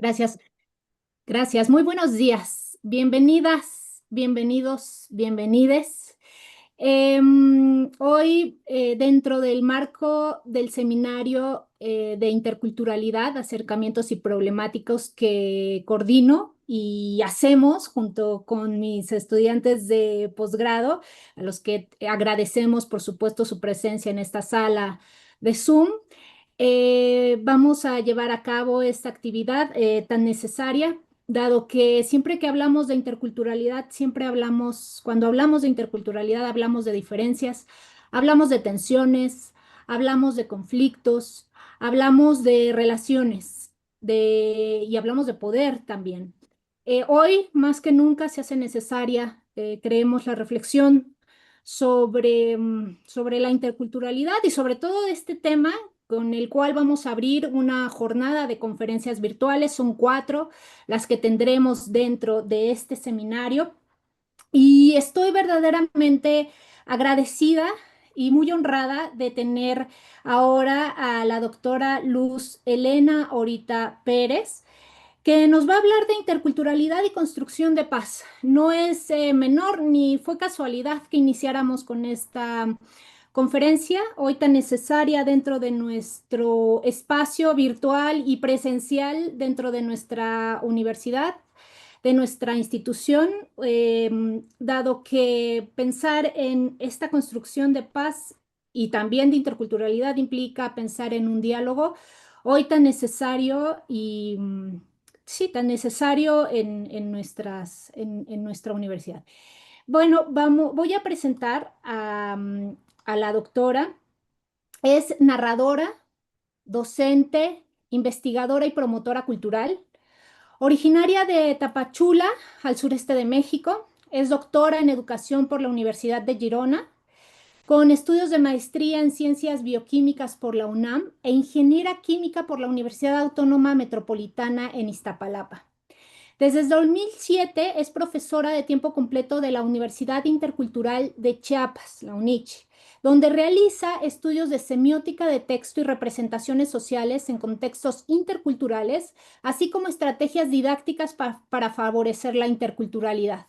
Gracias, gracias. Muy buenos días. Bienvenidas, bienvenidos, bienvenides. Hoy, dentro del marco del seminario de interculturalidad, acercamientos y problemáticos que coordino y hacemos junto con mis estudiantes de posgrado, a los que agradecemos, por supuesto, su presencia en esta sala de Zoom. Vamos a llevar a cabo esta actividad tan necesaria, dado que siempre que hablamos de interculturalidad, cuando hablamos de interculturalidad, hablamos de diferencias, hablamos de tensiones, hablamos de conflictos, hablamos de relaciones, y hablamos de poder también. Hoy, más que nunca, se hace necesaria, creemos, la reflexión sobre la interculturalidad y sobre todo este tema con el cual vamos a abrir una jornada de conferencias virtuales. Son 4 las que tendremos dentro de este seminario y estoy verdaderamente agradecida y muy honrada de tener ahora a la doctora Luz Elena Orita Pérez, que nos va a hablar de interculturalidad y construcción de paz. No es menor ni fue casualidad que iniciáramos con esta conferencia hoy tan necesaria dentro de nuestro espacio virtual y presencial dentro de nuestra universidad, de nuestra institución, dado que pensar en esta construcción de paz y también de interculturalidad implica pensar en un diálogo hoy tan necesario y sí, tan necesario en nuestra universidad. Bueno, voy a presentar a la doctora. Es narradora, docente, investigadora y promotora cultural, originaria de Tapachula, al sureste de México. Es doctora en educación por la Universidad de Girona, con estudios de maestría en ciencias bioquímicas por la UNAM e ingeniera química por la Universidad Autónoma Metropolitana en Iztapalapa. Desde el 2007 es profesora de tiempo completo de la Universidad Intercultural de Chiapas, la UNICH, donde realiza estudios de semiótica de texto y representaciones sociales en contextos interculturales, así como estrategias didácticas para favorecer la interculturalidad.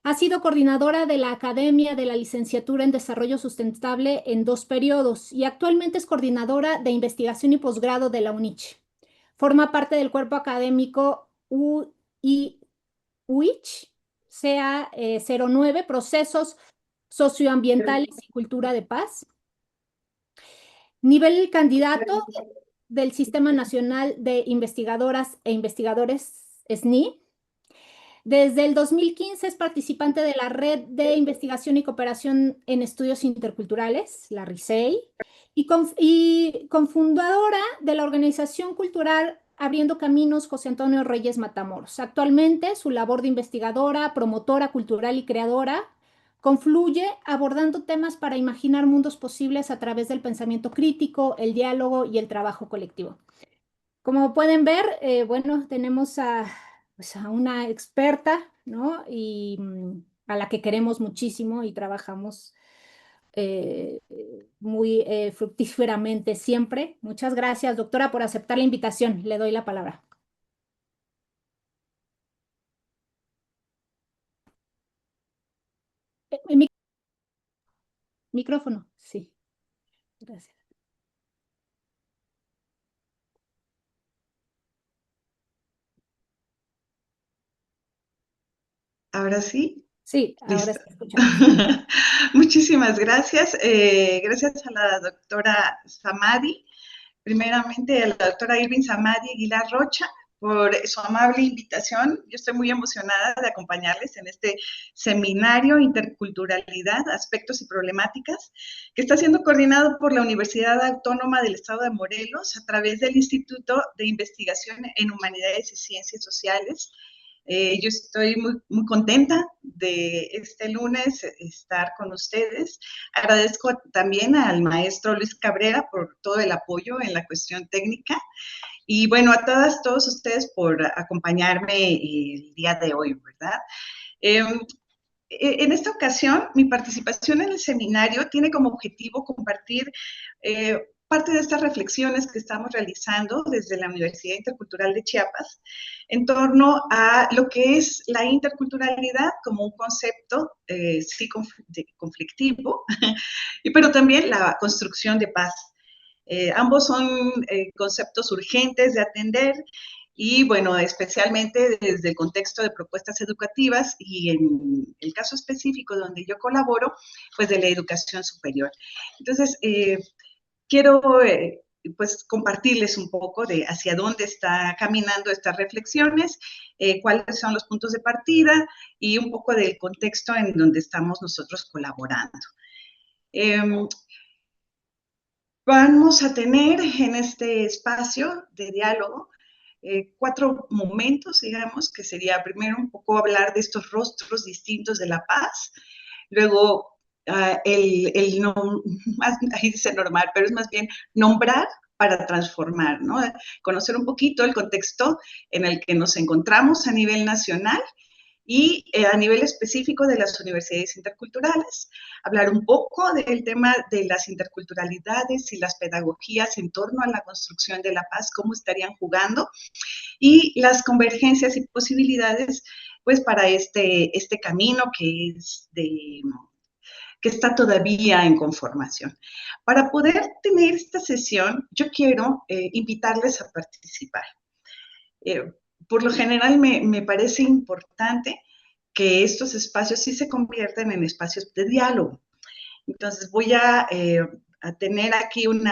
Ha sido coordinadora de la Academia de la Licenciatura en Desarrollo Sustentable en 2 periodos y actualmente es coordinadora de investigación y posgrado de la UNICH. Forma parte del cuerpo académico UICH, CA 09, Procesos Socioambientales y Cultura de Paz. Nivel candidato del Sistema Nacional de Investigadoras e Investigadores SNI. Desde el 2015 es participante de la Red de Investigación y Cooperación en Estudios Interculturales, la RISEI, y cofundadora de la organización cultural Abriendo Caminos José Antonio Reyes Matamoros. Actualmente su labor de investigadora, promotora cultural y creadora confluye abordando temas para imaginar mundos posibles a través del pensamiento crítico, el diálogo y el trabajo colectivo. Como pueden ver, bueno, tenemos pues, a una experta, ¿no? Y a la que queremos muchísimo y trabajamos eh, muy fructíferamente siempre. Muchas gracias, doctora, por aceptar la invitación. Le doy la palabra. Mi micrófono, sí, gracias. Ahora sí, Sí, ahora listo. sí escuchamos. Muchísimas gracias. Gracias a la doctora Samadi, primeramente a la doctora Irving Samadi Aguilar Rocha, por su amable invitación. Yo estoy muy emocionada de acompañarles en este seminario Interculturalidad, Aspectos y Problemáticas, que está siendo coordinado por la Universidad Autónoma del Estado de Morelos a través del Instituto de Investigación en Humanidades y Ciencias Sociales. Yo estoy muy contenta de este lunes estar con ustedes. Agradezco también al maestro Luis Cabrera por todo el apoyo en la cuestión técnica. Y bueno, a todos ustedes por acompañarme el día de hoy, ¿verdad? En esta ocasión, mi participación en el seminario tiene como objetivo compartir parte de estas reflexiones que estamos realizando desde la Universidad Intercultural de Chiapas en torno a lo que es la interculturalidad como un concepto sí conflictivo, pero también la construcción de paz. Ambos son conceptos urgentes de atender y, bueno, especialmente desde el contexto de propuestas educativas y en el caso específico donde yo colaboro, pues de la educación superior. Entonces, quiero pues compartirles un poco de hacia dónde está caminando estas reflexiones, cuáles son los puntos de partida y un poco del contexto en donde estamos nosotros colaborando. Vamos a tener en este espacio de diálogo 4 momentos, digamos, que sería primero un poco hablar de estos rostros distintos de la paz, luego no, ahí dice normal, pero es más bien nombrar para transformar, ¿no? Conocer un poquito el contexto en el que nos encontramos a nivel nacional y a nivel específico de las universidades interculturales, hablar un poco del tema de las interculturalidades y las pedagogías en torno a la construcción de la paz, cómo estarían jugando, y las convergencias y posibilidades pues para este camino que está todavía en conformación. Para poder tener esta sesión, yo quiero invitarles a participar. Por lo general me parece importante que estos espacios sí se convierten en espacios de diálogo. Entonces voy a tener aquí un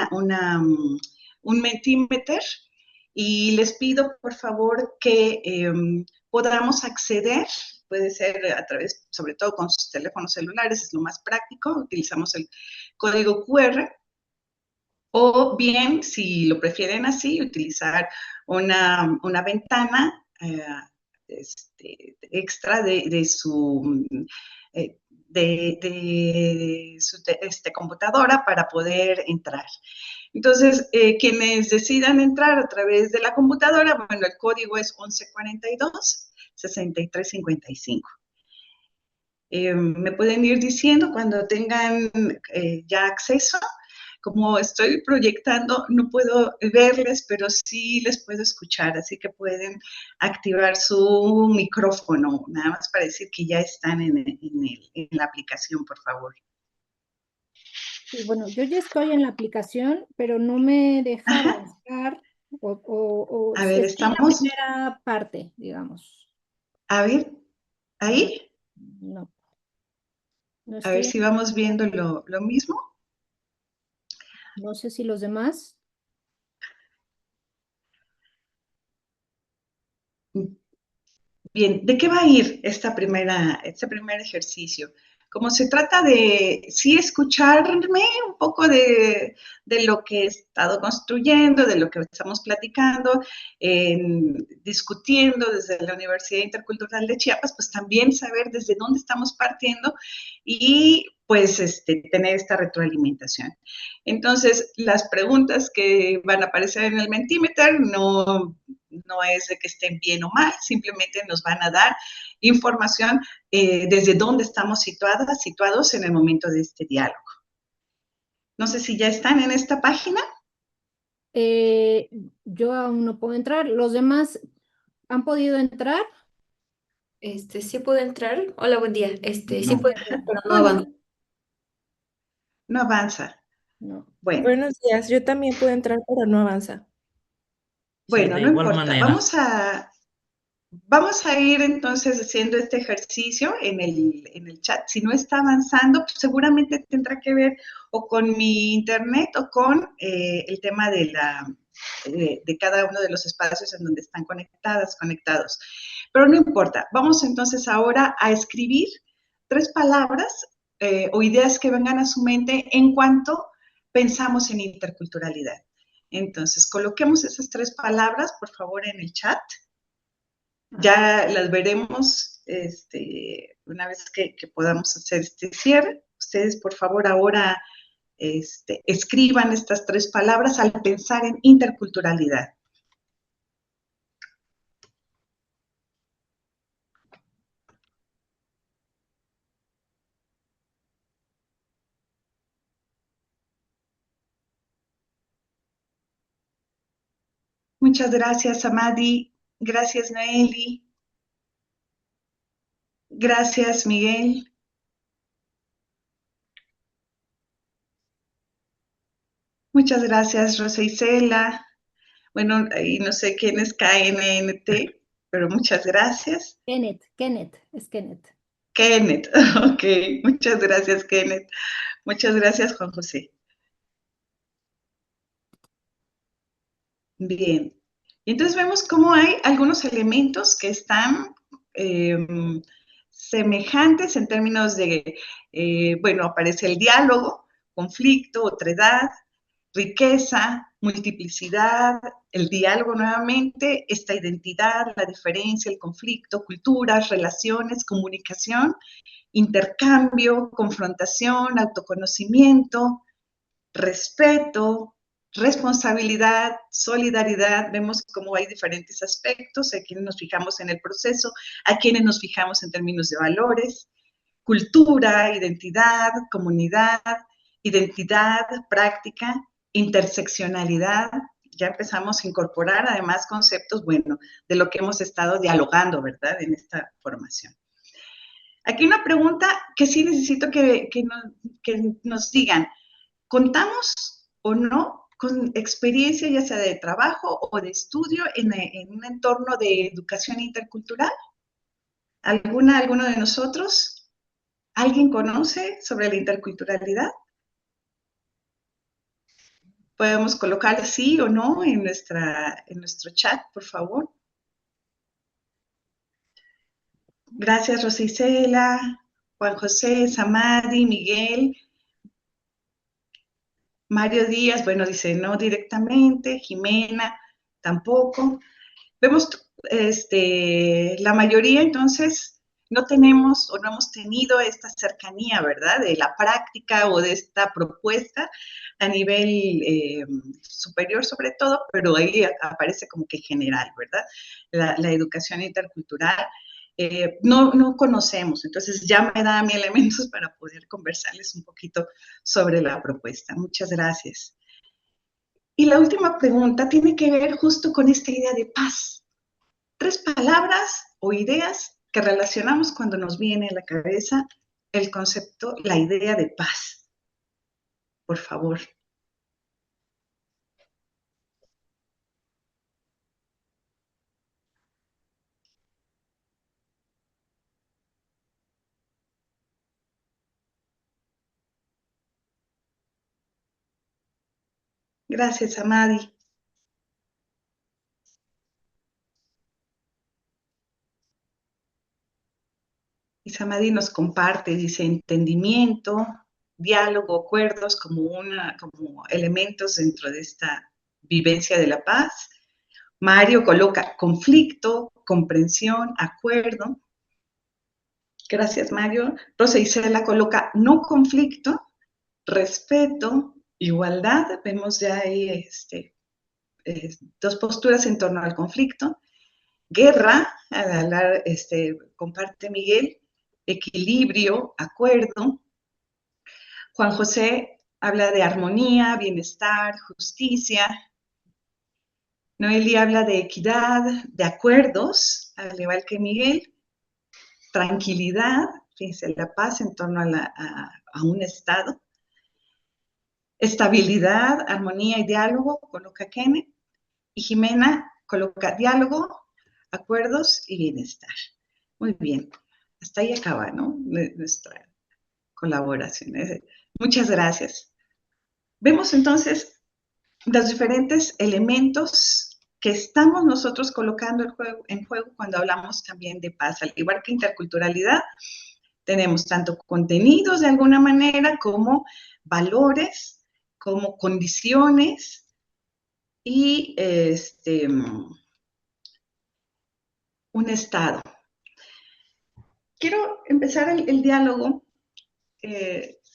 Mentimeter y les pido por favor que podamos acceder, puede ser a través, sobre todo con sus teléfonos celulares, es lo más práctico, utilizamos el código QR, o bien, si lo prefieren así, utilizar una ventana extra de su, computadora para poder entrar. Entonces, quienes decidan entrar a través de la computadora, bueno, el código es 1142-6355. Me pueden ir diciendo cuando tengan ya acceso. Como estoy proyectando, no puedo verles, pero sí les puedo escuchar, así que pueden activar su micrófono, nada más para decir que ya están en la aplicación, por favor. Y bueno, yo ya estoy en la aplicación, pero no me deja Ajá. avanzar A ver, estoy en la estamos, primera parte, digamos. a ver, No, ahí, no, no a ver estoy, si vamos viendo lo mismo. no sé si los demás. Bien, ¿de qué va a ir este primer ejercicio? Como se trata de sí escucharme un poco de lo que he estado construyendo, de lo que estamos platicando, discutiendo desde la Universidad Intercultural de Chiapas, pues también saber desde dónde estamos partiendo y pues tener esta retroalimentación. Entonces, las preguntas que van a aparecer en el Mentimeter no es de que estén bien o mal, simplemente nos van a dar información desde dónde estamos situados en el momento de este diálogo. No sé si ya están en esta página. Eh, yo aún no puedo entrar. ¿Los demás han podido entrar? Sí puede entrar. Hola, buen día. Sí No. puede entrar, pero no Hola. avanza. No avanza. No. Bueno, Buenos días, yo también puedo entrar, pero no avanza. Sí, bueno, de no igual importa. manera. Vamos a ir entonces haciendo este ejercicio en el chat. Si no está avanzando, pues seguramente tendrá que ver o con mi internet o con el tema de cada uno de los espacios en donde están conectados. Pero no importa. Vamos entonces ahora a escribir 3 palabras o ideas que vengan a su mente en cuanto pensamos en interculturalidad. Entonces, coloquemos esas 3 palabras, por favor, en el chat. Ya las veremos una vez que podamos hacer este cierre. Ustedes, por favor, ahora escriban estas 3 palabras al pensar en interculturalidad. Muchas gracias, Amadi. Gracias, Noeli. Gracias, Miguel. Muchas gracias, Rosa Isela. Bueno, ahí no sé quién es KNNT, pero muchas gracias. Kenneth, es Kenneth. Kenneth, ok. Muchas gracias, Kenneth. Muchas gracias, Juan José. Bien. Entonces vemos cómo hay algunos elementos que están semejantes en términos de, bueno, aparece el diálogo, conflicto, otredad, riqueza, multiplicidad, el diálogo nuevamente, esta identidad, la diferencia, el conflicto, culturas, relaciones, comunicación, intercambio, confrontación, autoconocimiento, respeto, responsabilidad, solidaridad. Vemos cómo hay diferentes aspectos, a quienes nos fijamos en el proceso, a quienes nos fijamos en términos de valores, cultura, identidad, comunidad, identidad, práctica, interseccionalidad. Ya empezamos a incorporar además conceptos, bueno, de lo que hemos estado dialogando, ¿verdad?, en esta formación. Aquí una pregunta que sí necesito que nos digan. ¿Contamos o no con experiencia ya sea de trabajo o de estudio en un entorno de educación intercultural? ¿Alguno de nosotros? ¿Alguien conoce sobre la interculturalidad? Podemos colocar sí o no en nuestro chat, por favor. Gracias, Rosicela, Juan José, Samadi, Miguel. Mario Díaz, bueno, dice no directamente. Jimena, tampoco. Vemos la mayoría, entonces, no tenemos o no hemos tenido esta cercanía, ¿verdad?, de la práctica o de esta propuesta a nivel superior sobre todo, pero ahí aparece como que general, ¿verdad? La educación intercultural. No conocemos, entonces ya me da a mí elementos para poder conversarles un poquito sobre la propuesta. Muchas gracias. Y la última pregunta tiene que ver justo con esta idea de paz. 3 palabras o ideas que relacionamos cuando nos viene a la cabeza el concepto, la idea de paz. Por favor. Gracias, Amadi. Y Samadi nos comparte, dice, entendimiento, diálogo, acuerdos como elementos dentro de esta vivencia de la paz. Mario coloca conflicto, comprensión, acuerdo. Gracias, Mario. Rosa Isela coloca no conflicto, respeto, igualdad. Vemos ya ahí dos posturas en torno al conflicto. Guerra, al hablar, comparte Miguel, equilibrio, acuerdo. Juan José habla de armonía, bienestar, justicia. Noeli habla de equidad, de acuerdos, al igual que Miguel. Tranquilidad, fíjense, la paz en torno a un estado. Estabilidad, armonía y diálogo, coloca Kenneth. Y Jimena coloca diálogo, acuerdos y bienestar. Muy bien, hasta ahí acaba, ¿no?, nuestra colaboración. Muchas gracias. Vemos entonces los diferentes elementos que estamos nosotros colocando en juego cuando hablamos también de paz. Al igual que interculturalidad, tenemos tanto contenidos de alguna manera como valores, como condiciones y un estado. Quiero empezar el diálogo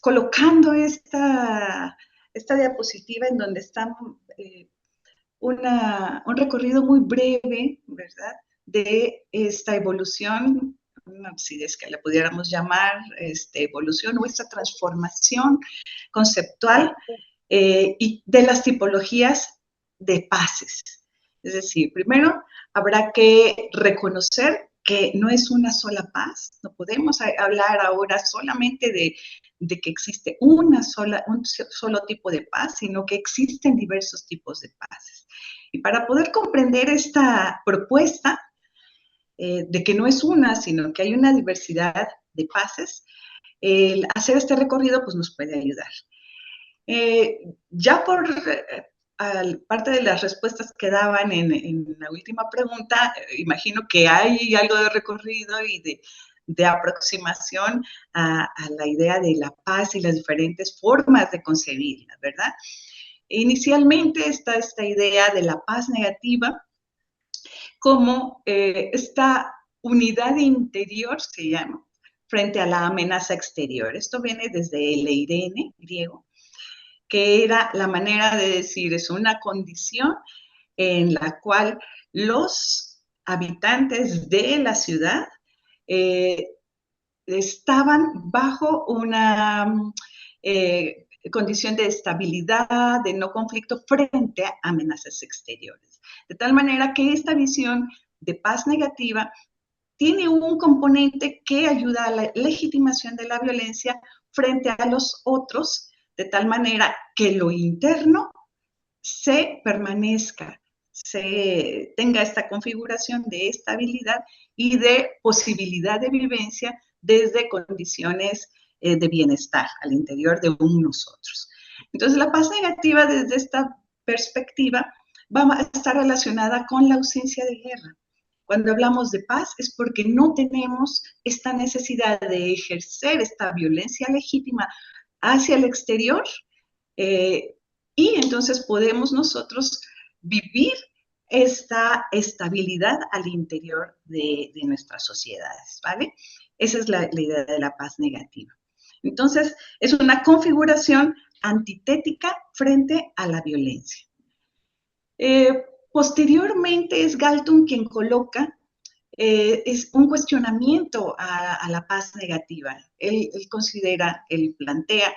colocando esta diapositiva en donde está un recorrido muy breve, ¿verdad?, de esta evolución, si es que la pudiéramos llamar evolución o esta transformación conceptual y de las tipologías de paces. Es decir, primero habrá que reconocer que no es una sola paz, no podemos hablar ahora solamente de que existe un solo tipo de paz, sino que existen diversos tipos de paces. Y para poder comprender esta propuesta de que no es una, sino que hay una diversidad de paces, el hacer este recorrido pues nos puede ayudar. Ya por parte de las respuestas que daban en la última pregunta, imagino que hay algo de recorrido y de aproximación a la idea de la paz y las diferentes formas de concebirla, ¿verdad? Inicialmente está esta idea de la paz negativa como esta unidad interior, se llama, frente a la amenaza exterior. Esto viene desde el eirene griego, que era la manera de decir, es una condición en la cual los habitantes de la ciudad estaban bajo una condición de estabilidad, de no conflicto frente a amenazas exteriores. De tal manera que esta visión de paz negativa tiene un componente que ayuda a la legitimación de la violencia frente a los otros, de tal manera que lo interno se permanezca, se tenga esta configuración de estabilidad y de posibilidad de vivencia desde condiciones de bienestar al interior de nosotros. Entonces, la paz negativa desde esta perspectiva va a estar relacionada con la ausencia de guerra. Cuando hablamos de paz es porque no tenemos esta necesidad de ejercer esta violencia legítima hacia el exterior y entonces podemos nosotros vivir esta estabilidad al interior de nuestras sociedades, ¿vale? Esa es la idea de la paz negativa. Entonces, es una configuración antitética frente a la violencia. Posteriormente es Galton quien coloca es un cuestionamiento a la paz negativa. Él considera, él plantea,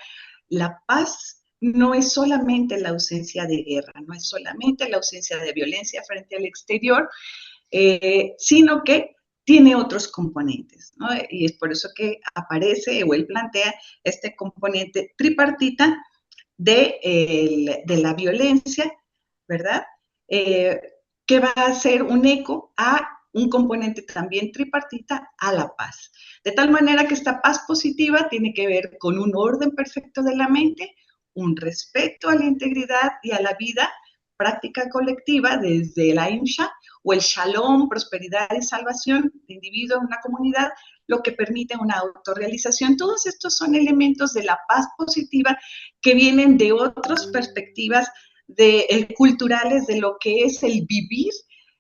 la paz no es solamente la ausencia de guerra, no es solamente la ausencia de violencia frente al exterior, sino que tiene otros componentes, ¿no? Y es por eso que aparece o él plantea este componente tripartita de la violencia, ¿verdad? Que va a ser un eco a un componente también tripartita a la paz. De tal manera que esta paz positiva tiene que ver con un orden perfecto de la mente, un respeto a la integridad y a la vida práctica colectiva desde la Imsha o el Shalom, prosperidad y salvación de individuo en una comunidad, lo que permite una autorrealización. Todos estos son elementos de la paz positiva que vienen de otras perspectivas culturales de lo que es el vivir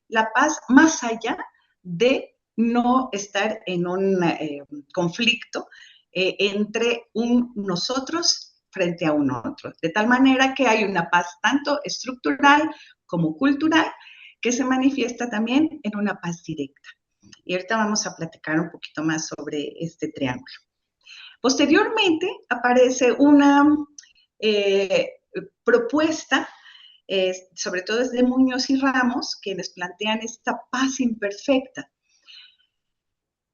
la paz más allá de no estar en un conflicto entre nosotros frente a un otro. De tal manera que hay una paz tanto estructural como cultural que se manifiesta también en una paz directa. Y ahorita vamos a platicar un poquito más sobre este triángulo. Posteriormente aparece una propuesta, sobre todo es de Muñoz y Ramos, quienes plantean esta paz imperfecta.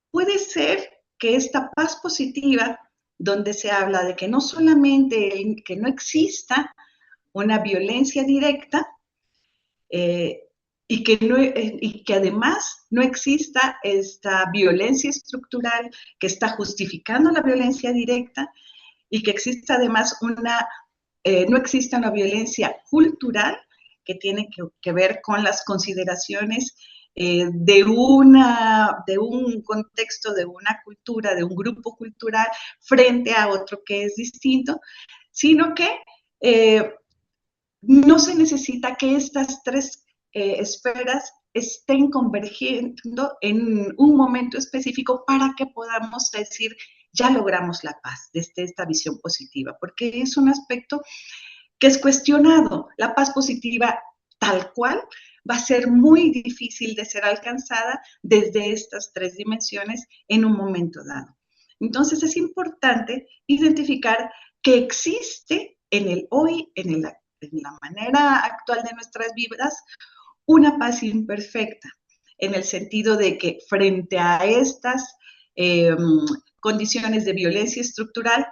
Puede ser que esta paz positiva, donde se habla de que no solamente que no exista una violencia directa, y que además no exista esta violencia estructural que está justificando la violencia directa, y que exista además no exista una violencia cultural que tiene que ver con las consideraciones de un contexto, de una cultura, de un grupo cultural frente a otro que es distinto, sino que no se necesita que estas tres esferas estén convergiendo en un momento específico para que podamos decir, ya logramos la paz desde esta visión positiva, porque es un aspecto que es cuestionado. La paz positiva tal cual va a ser muy difícil de ser alcanzada desde estas tres dimensiones en un momento dado. Entonces es importante identificar que existe en el hoy, en la manera actual de nuestras vidas, una paz imperfecta, en el sentido de que frente a estas condiciones de violencia estructural,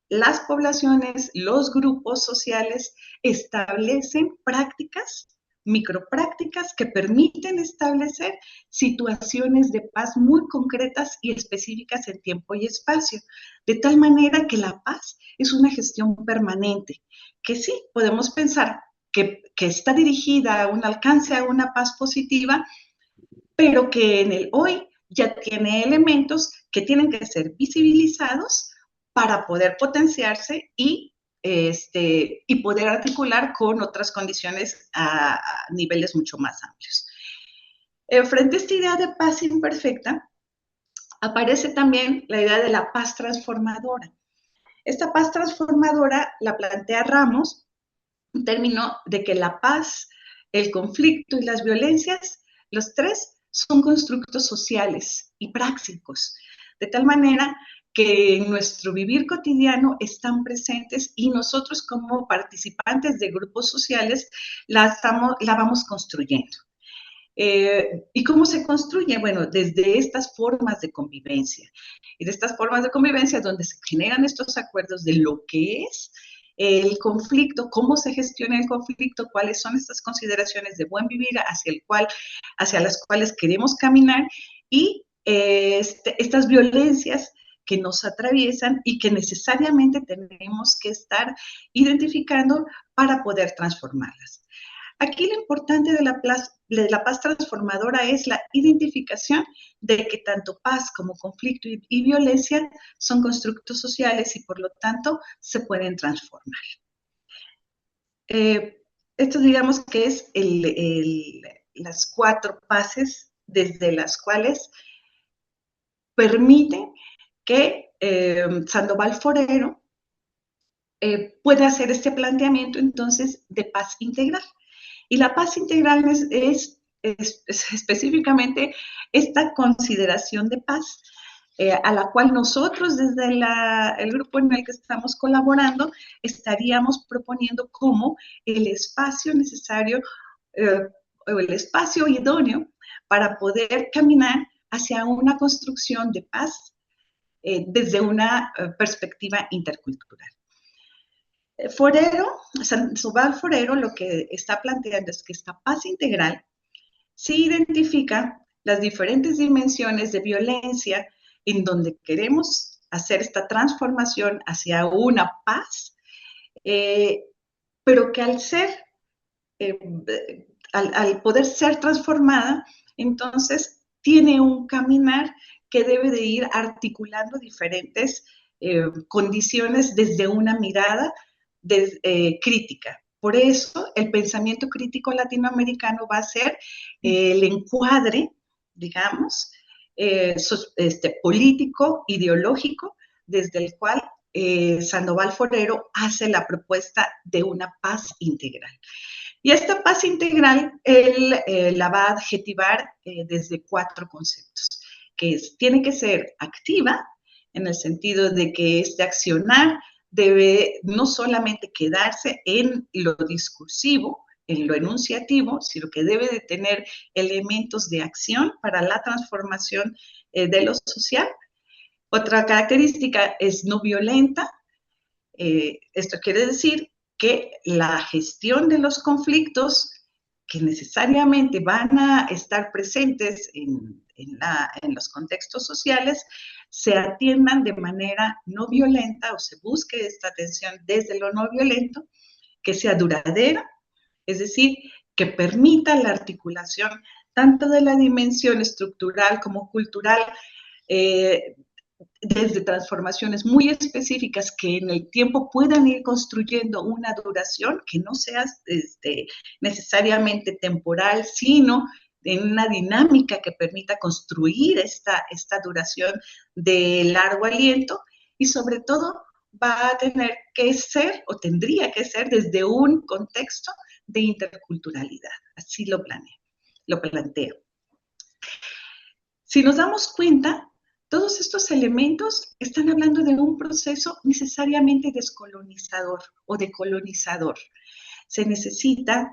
las poblaciones, los grupos sociales establecen prácticas, microprácticas que permiten establecer situaciones de paz muy concretas y específicas en tiempo y espacio, de tal manera que la paz es una gestión permanente, que sí, podemos pensar que está dirigida a un alcance, a una paz positiva, pero que en el hoy ya tiene elementos que tienen que ser visibilizados para poder potenciarse y poder articular con otras condiciones a niveles mucho más amplios. Frente a esta idea de paz imperfecta, aparece también la idea de la paz transformadora. Esta paz transformadora la plantea Ramos en términos de que la paz, el conflicto y las violencias, los tres son constructos sociales y prácticos, de tal manera que en nuestro vivir cotidiano están presentes y nosotros como participantes de grupos sociales la vamos construyendo. ¿Y cómo se construye? Bueno, desde estas formas de convivencia. Y de estas formas de convivencia donde se generan estos acuerdos de lo que es el conflicto, cómo se gestiona el conflicto, cuáles son estas consideraciones de buen vivir hacia las cuales queremos caminar y estas violencias que nos atraviesan y que necesariamente tenemos que estar identificando para poder transformarlas. Aquí lo importante de la paz transformadora es la identificación de que tanto paz como conflicto y violencia son constructos sociales y por lo tanto se pueden transformar. Esto digamos que es las 4 paces desde las cuales permiten que Sandoval Forero pueda hacer este planteamiento entonces de paz integral. Y la paz integral es específicamente esta consideración de paz a la cual nosotros desde el grupo en el que estamos colaborando estaríamos proponiendo como el espacio necesario o el espacio idóneo para poder caminar hacia una construcción de paz desde una perspectiva intercultural. Sandoval Forero lo que está planteando es que esta paz integral sí identifica las diferentes dimensiones de violencia en donde queremos hacer esta transformación hacia una paz, pero que al poder ser transformada, entonces tiene un caminar que debe de ir articulando diferentes condiciones desde una mirada crítica. Por eso el pensamiento crítico latinoamericano va a ser el encuadre, digamos, político, ideológico, desde el cual Sandoval Forero hace la propuesta de una paz integral. Y esta paz integral él la va a adjetivar desde 4 conceptos, que tiene que ser activa, en el sentido de que este accionar debe no solamente quedarse en lo discursivo, en lo enunciativo, sino que debe de tener elementos de acción para la transformación de lo social. Otra característica es no violenta. Esto quiere decir que la gestión de los conflictos que necesariamente van a estar presentes en los contextos sociales se atiendan de manera no violenta o se busque esta atención desde lo no violento, que sea duradera, es decir, que permita la articulación tanto de la dimensión estructural como cultural, desde transformaciones muy específicas que en el tiempo puedan ir construyendo una duración que no sea necesariamente temporal, sino en una dinámica que permita construir esta duración de largo aliento y sobre todo va a tener que ser o tendría que ser desde un contexto de interculturalidad. Así lo planteo. Si nos damos cuenta, todos estos elementos están hablando de un proceso necesariamente descolonizador o decolonizador. Se necesita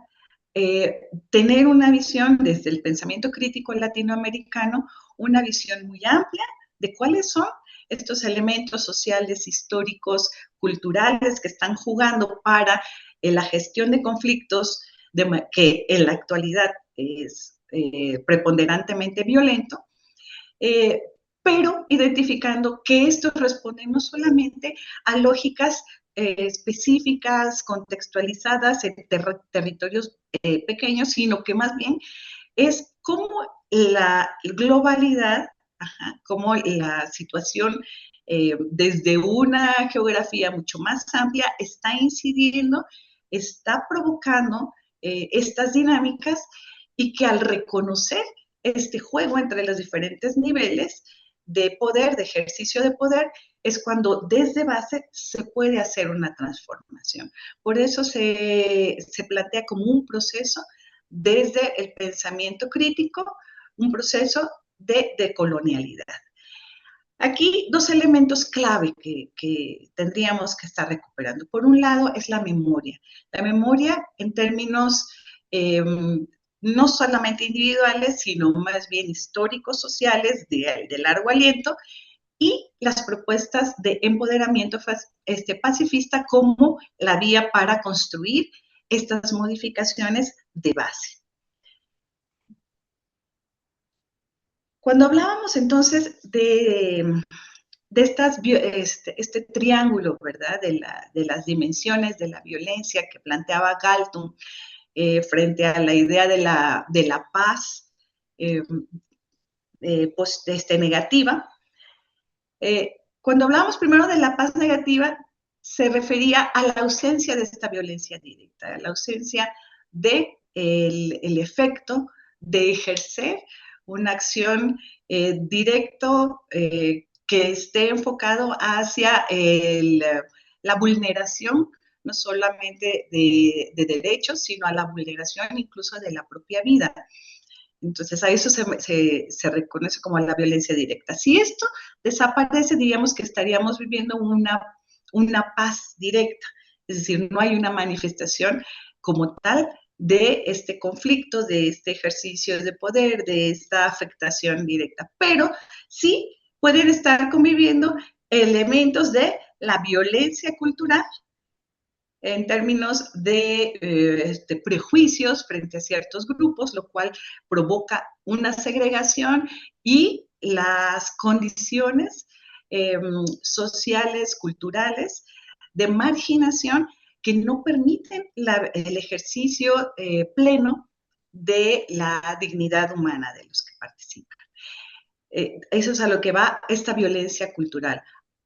tener una visión desde el pensamiento crítico latinoamericano, una visión muy amplia de cuáles son estos elementos sociales, históricos, culturales que están jugando para la gestión de conflictos que en la actualidad es preponderantemente violento, pero identificando que esto responde no solamente a lógicas específicas, contextualizadas en territorios pequeños, sino que más bien es cómo la globalidad, cómo la situación desde una geografía mucho más amplia está incidiendo, está provocando estas dinámicas, y que al reconocer este juego entre los diferentes niveles de poder, de ejercicio de poder, es cuando desde base se puede hacer una transformación. Por eso se plantea como un proceso desde el pensamiento crítico, un proceso de decolonialidad. Aquí dos elementos clave que tendríamos que estar recuperando. Por un lado es la memoria. La memoria en términos no solamente individuales, sino más bien históricos, sociales, de largo aliento, y las propuestas de empoderamiento pacifista como la vía para construir estas modificaciones de base. Cuando hablábamos entonces de este triángulo, ¿verdad? De las dimensiones de la violencia que planteaba Galtung frente a la idea de la paz negativa. Cuando hablábamos primero de la paz negativa, se refería a la ausencia de esta violencia directa, a la ausencia del efecto de ejercer una acción directo que esté enfocado hacia la vulneración, no solamente de derechos, sino a la vulneración incluso de la propia vida. Entonces, a eso se reconoce como la violencia directa. Si esto desaparece, diríamos que estaríamos viviendo una paz directa, es decir, no hay una manifestación como tal de este conflicto, de este ejercicio de poder, de esta afectación directa. Pero sí pueden estar conviviendo elementos de la violencia cultural en términos de prejuicios frente a ciertos grupos, lo cual provoca una segregación y las condiciones sociales, culturales, de marginación que no permiten el ejercicio pleno de la dignidad humana de los que participan. Eso es a lo que va esta violencia cultural.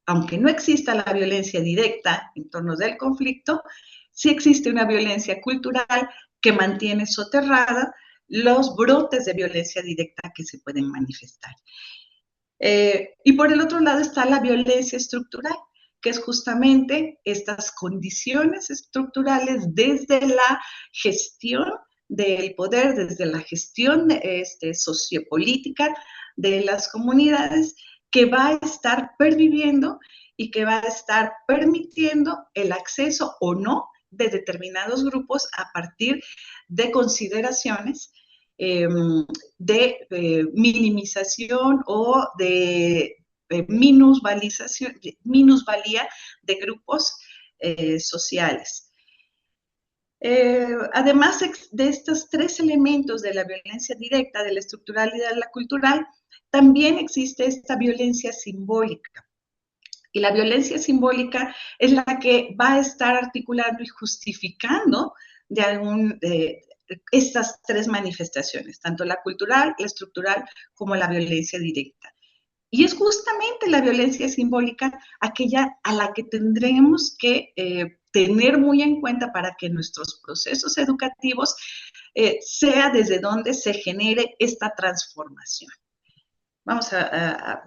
Aunque no exista la violencia directa en torno del conflicto, sí existe una violencia cultural que mantiene soterrada los brotes de violencia directa que se pueden manifestar. Y por el otro lado está la violencia estructural, que es justamente estas condiciones estructurales desde la gestión del poder, desde la gestión sociopolítica de las comunidades, que va a estar perviviendo y que va a estar permitiendo el acceso o no de determinados grupos a partir de consideraciones de minimización o de minusvalía de grupos sociales. Además de estos tres elementos de la violencia directa, de la estructural y de la cultural, también existe esta violencia simbólica. Y la violencia simbólica es la que va a estar articulando y justificando estas tres manifestaciones, tanto la cultural, la estructural, como la violencia directa. Y es justamente la violencia simbólica aquella a la que tendremos que tener muy en cuenta para que nuestros procesos educativos sea desde donde se genere esta transformación. Vamos a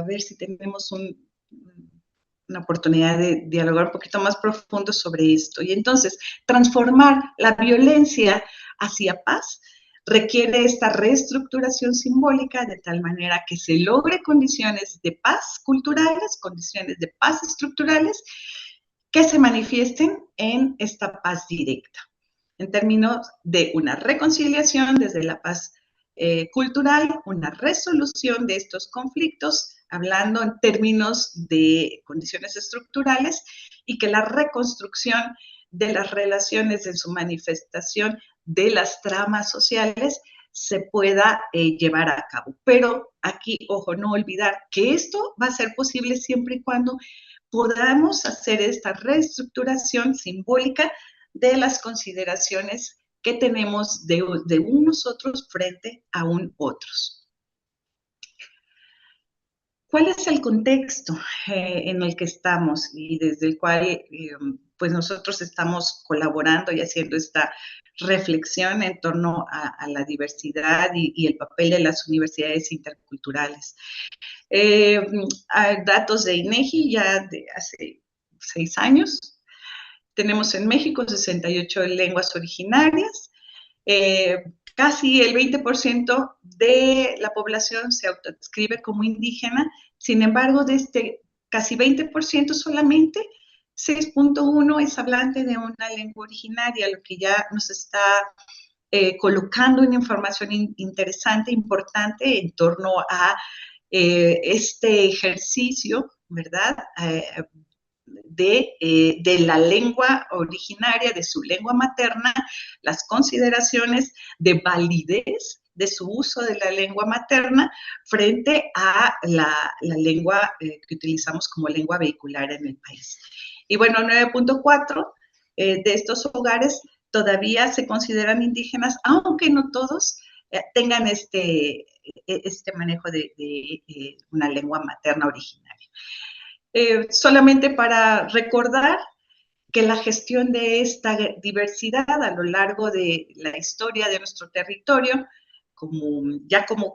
ver si tenemos una oportunidad de dialogar un poquito más profundo sobre esto. Y entonces, transformar la violencia hacia paz requiere esta reestructuración simbólica de tal manera que se logre condiciones de paz culturales, condiciones de paz estructurales que se manifiesten en esta paz directa. en términos de una reconciliación desde la paz cultural, una resolución de estos conflictos, hablando en términos de condiciones estructurales, y que la reconstrucción de las relaciones en su manifestación de las tramas sociales se pueda llevar a cabo. Pero aquí, ojo, no olvidar que esto va a ser posible siempre y cuando podamos hacer esta reestructuración simbólica de las consideraciones que tenemos de unos otros frente a un otros. ¿Cuál es el contexto en el que estamos y desde el cual pues nosotros estamos colaborando y haciendo esta reflexión en torno a la diversidad y el papel de las universidades interculturales? Hay datos de INEGI ya de hace 6 años. Tenemos en México 68 lenguas originarias. Casi el 20% de la población se autoadscribe como indígena. Sin embargo, de este casi 20% solamente 6.1 es hablante de una lengua originaria, lo que ya nos está colocando una información interesante, importante en torno a este ejercicio, ¿verdad? De la lengua originaria, de su lengua materna, las consideraciones de validez de su uso de la lengua materna frente a la lengua que utilizamos como lengua vehicular en el país. Y bueno, 9.4 de estos hogares todavía se consideran indígenas, aunque no todos tengan este manejo de una lengua materna originaria. Solamente para recordar que la gestión de esta diversidad a lo largo de la historia de nuestro territorio, ya como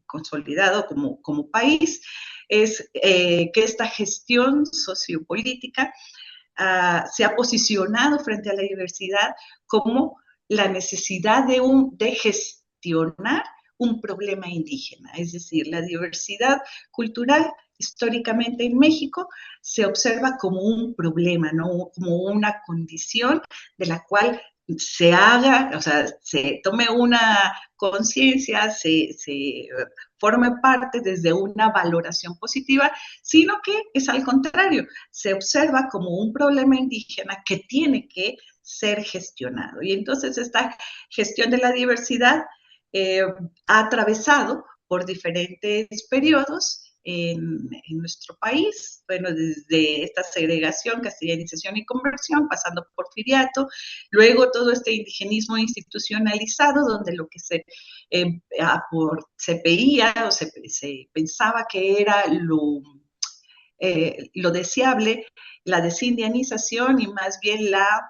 consolidado como país, es que esta gestión sociopolítica se ha posicionado frente a la diversidad como la necesidad de gestionar un problema indígena, es decir, la diversidad cultural históricamente en México se observa como un problema, ¿no? Como una condición de la cual se haga, o sea, se tome una conciencia, se forme parte desde una valoración positiva, sino que es al contrario, se observa como un problema indígena que tiene que ser gestionado. Y entonces esta gestión de la diversidad ha atravesado por diferentes periodos en nuestro país, bueno, desde esta segregación, castellanización y conversión, pasando por Porfiriato, luego todo este indigenismo institucionalizado, donde lo que se veía o se pensaba que era lo deseable, la desindianización y más bien la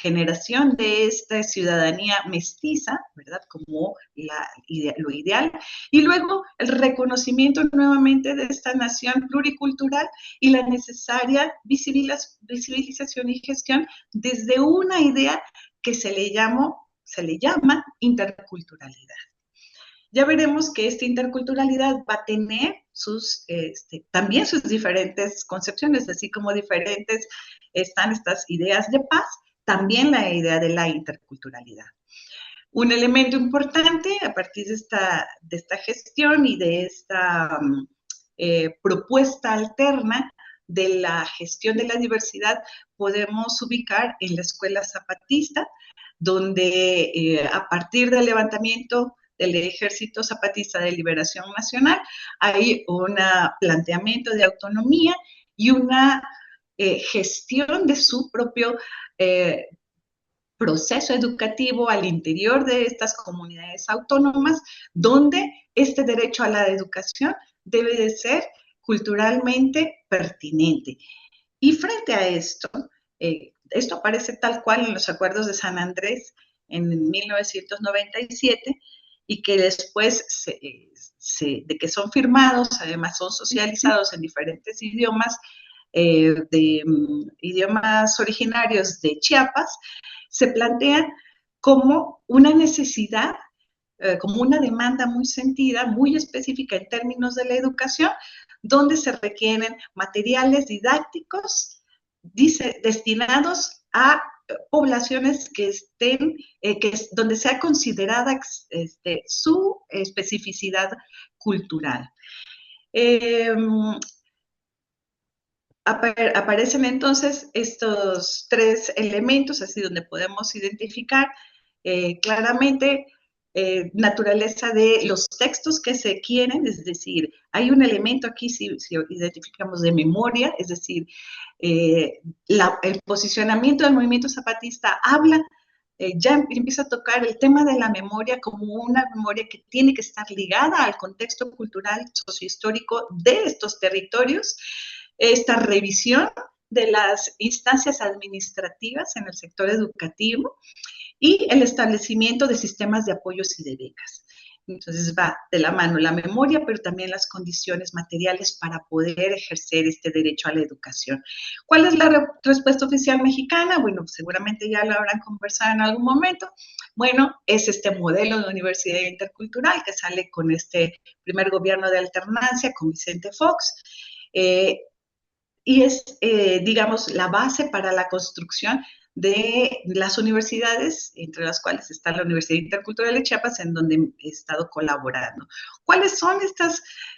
generación de esta ciudadanía mestiza, ¿verdad? Como lo ideal, y luego el reconocimiento nuevamente de esta nación pluricultural y la necesaria visibilización y gestión desde una idea que se le llama interculturalidad. Ya veremos que esta interculturalidad va a tener también sus diferentes concepciones, así como diferentes están estas ideas de paz, también la idea de la interculturalidad. Un elemento importante a partir de esta gestión y de esta propuesta alterna de la gestión de la diversidad podemos ubicar en la escuela zapatista, donde a partir del levantamiento del Ejército Zapatista de Liberación Nacional hay un planteamiento de autonomía y una gestión de su propio proceso educativo al interior de estas comunidades autónomas, donde este derecho a la educación debe de ser culturalmente pertinente. Y frente a esto, esto aparece tal cual en los acuerdos de San Andrés en 1997 y que después de que son firmados, además son socializados en diferentes idiomas, idiomas originarios de Chiapas, se plantean como una necesidad, como una demanda muy sentida, muy específica en términos de la educación, donde se requieren materiales didácticos destinados a poblaciones que estén, donde sea considerada su especificidad cultural. Aparecen entonces estos tres elementos, así donde podemos identificar claramente naturaleza de los textos que se quieren, es decir, hay un elemento aquí, si identificamos de memoria, es decir, el posicionamiento del movimiento zapatista habla, ya empieza a tocar el tema de la memoria como una memoria que tiene que estar ligada al contexto cultural, sociohistórico de estos territorios, esta revisión de las instancias administrativas en el sector educativo y el establecimiento de sistemas de apoyos y de becas. Entonces va de la mano la memoria, pero también las condiciones materiales para poder ejercer este derecho a la educación. ¿Cuál es la respuesta oficial mexicana? Bueno, seguramente ya lo habrán conversado en algún momento. Bueno, es este modelo de universidad intercultural que sale con este primer gobierno de alternancia, con Vicente Fox, y es, digamos, la base para la construcción de las universidades, entre las cuales está la Universidad Intercultural de Chiapas, en donde he estado colaborando. ¿Cuáles son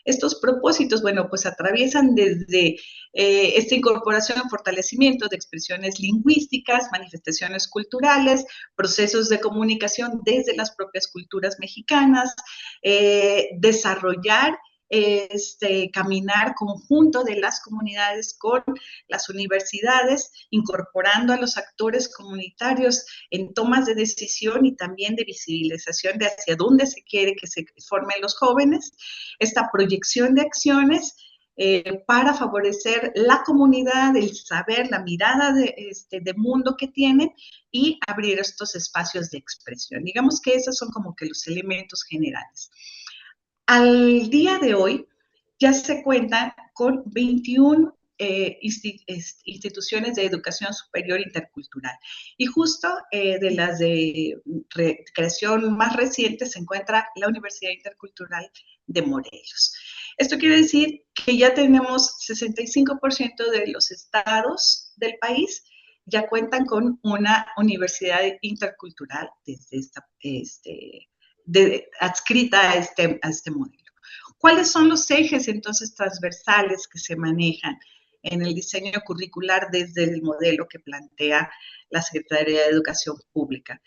estos propósitos? Bueno, pues atraviesan desde esta incorporación y fortalecimiento de expresiones lingüísticas, manifestaciones culturales, procesos de comunicación desde las propias culturas mexicanas, desarrollar caminar conjunto de las comunidades con las universidades, incorporando a los actores comunitarios en tomas de decisión y también de visibilización de hacia dónde se quiere que se formen los jóvenes, esta proyección de acciones para favorecer la comunidad, el saber, la mirada de mundo que tienen y abrir estos espacios de expresión. Digamos que esos son como que los elementos generales. Al día de hoy ya se cuentan con 21 instituciones de educación superior intercultural. Y justo de las de creación más reciente se encuentra la Universidad Intercultural de Morelos. Esto quiere decir que ya tenemos 65% de los estados del país ya cuentan con una universidad intercultural desde adscrita a este modelo. ¿Cuáles son los ejes entonces transversales que se manejan en el diseño curricular desde el modelo que plantea la Secretaría de Educación Pública?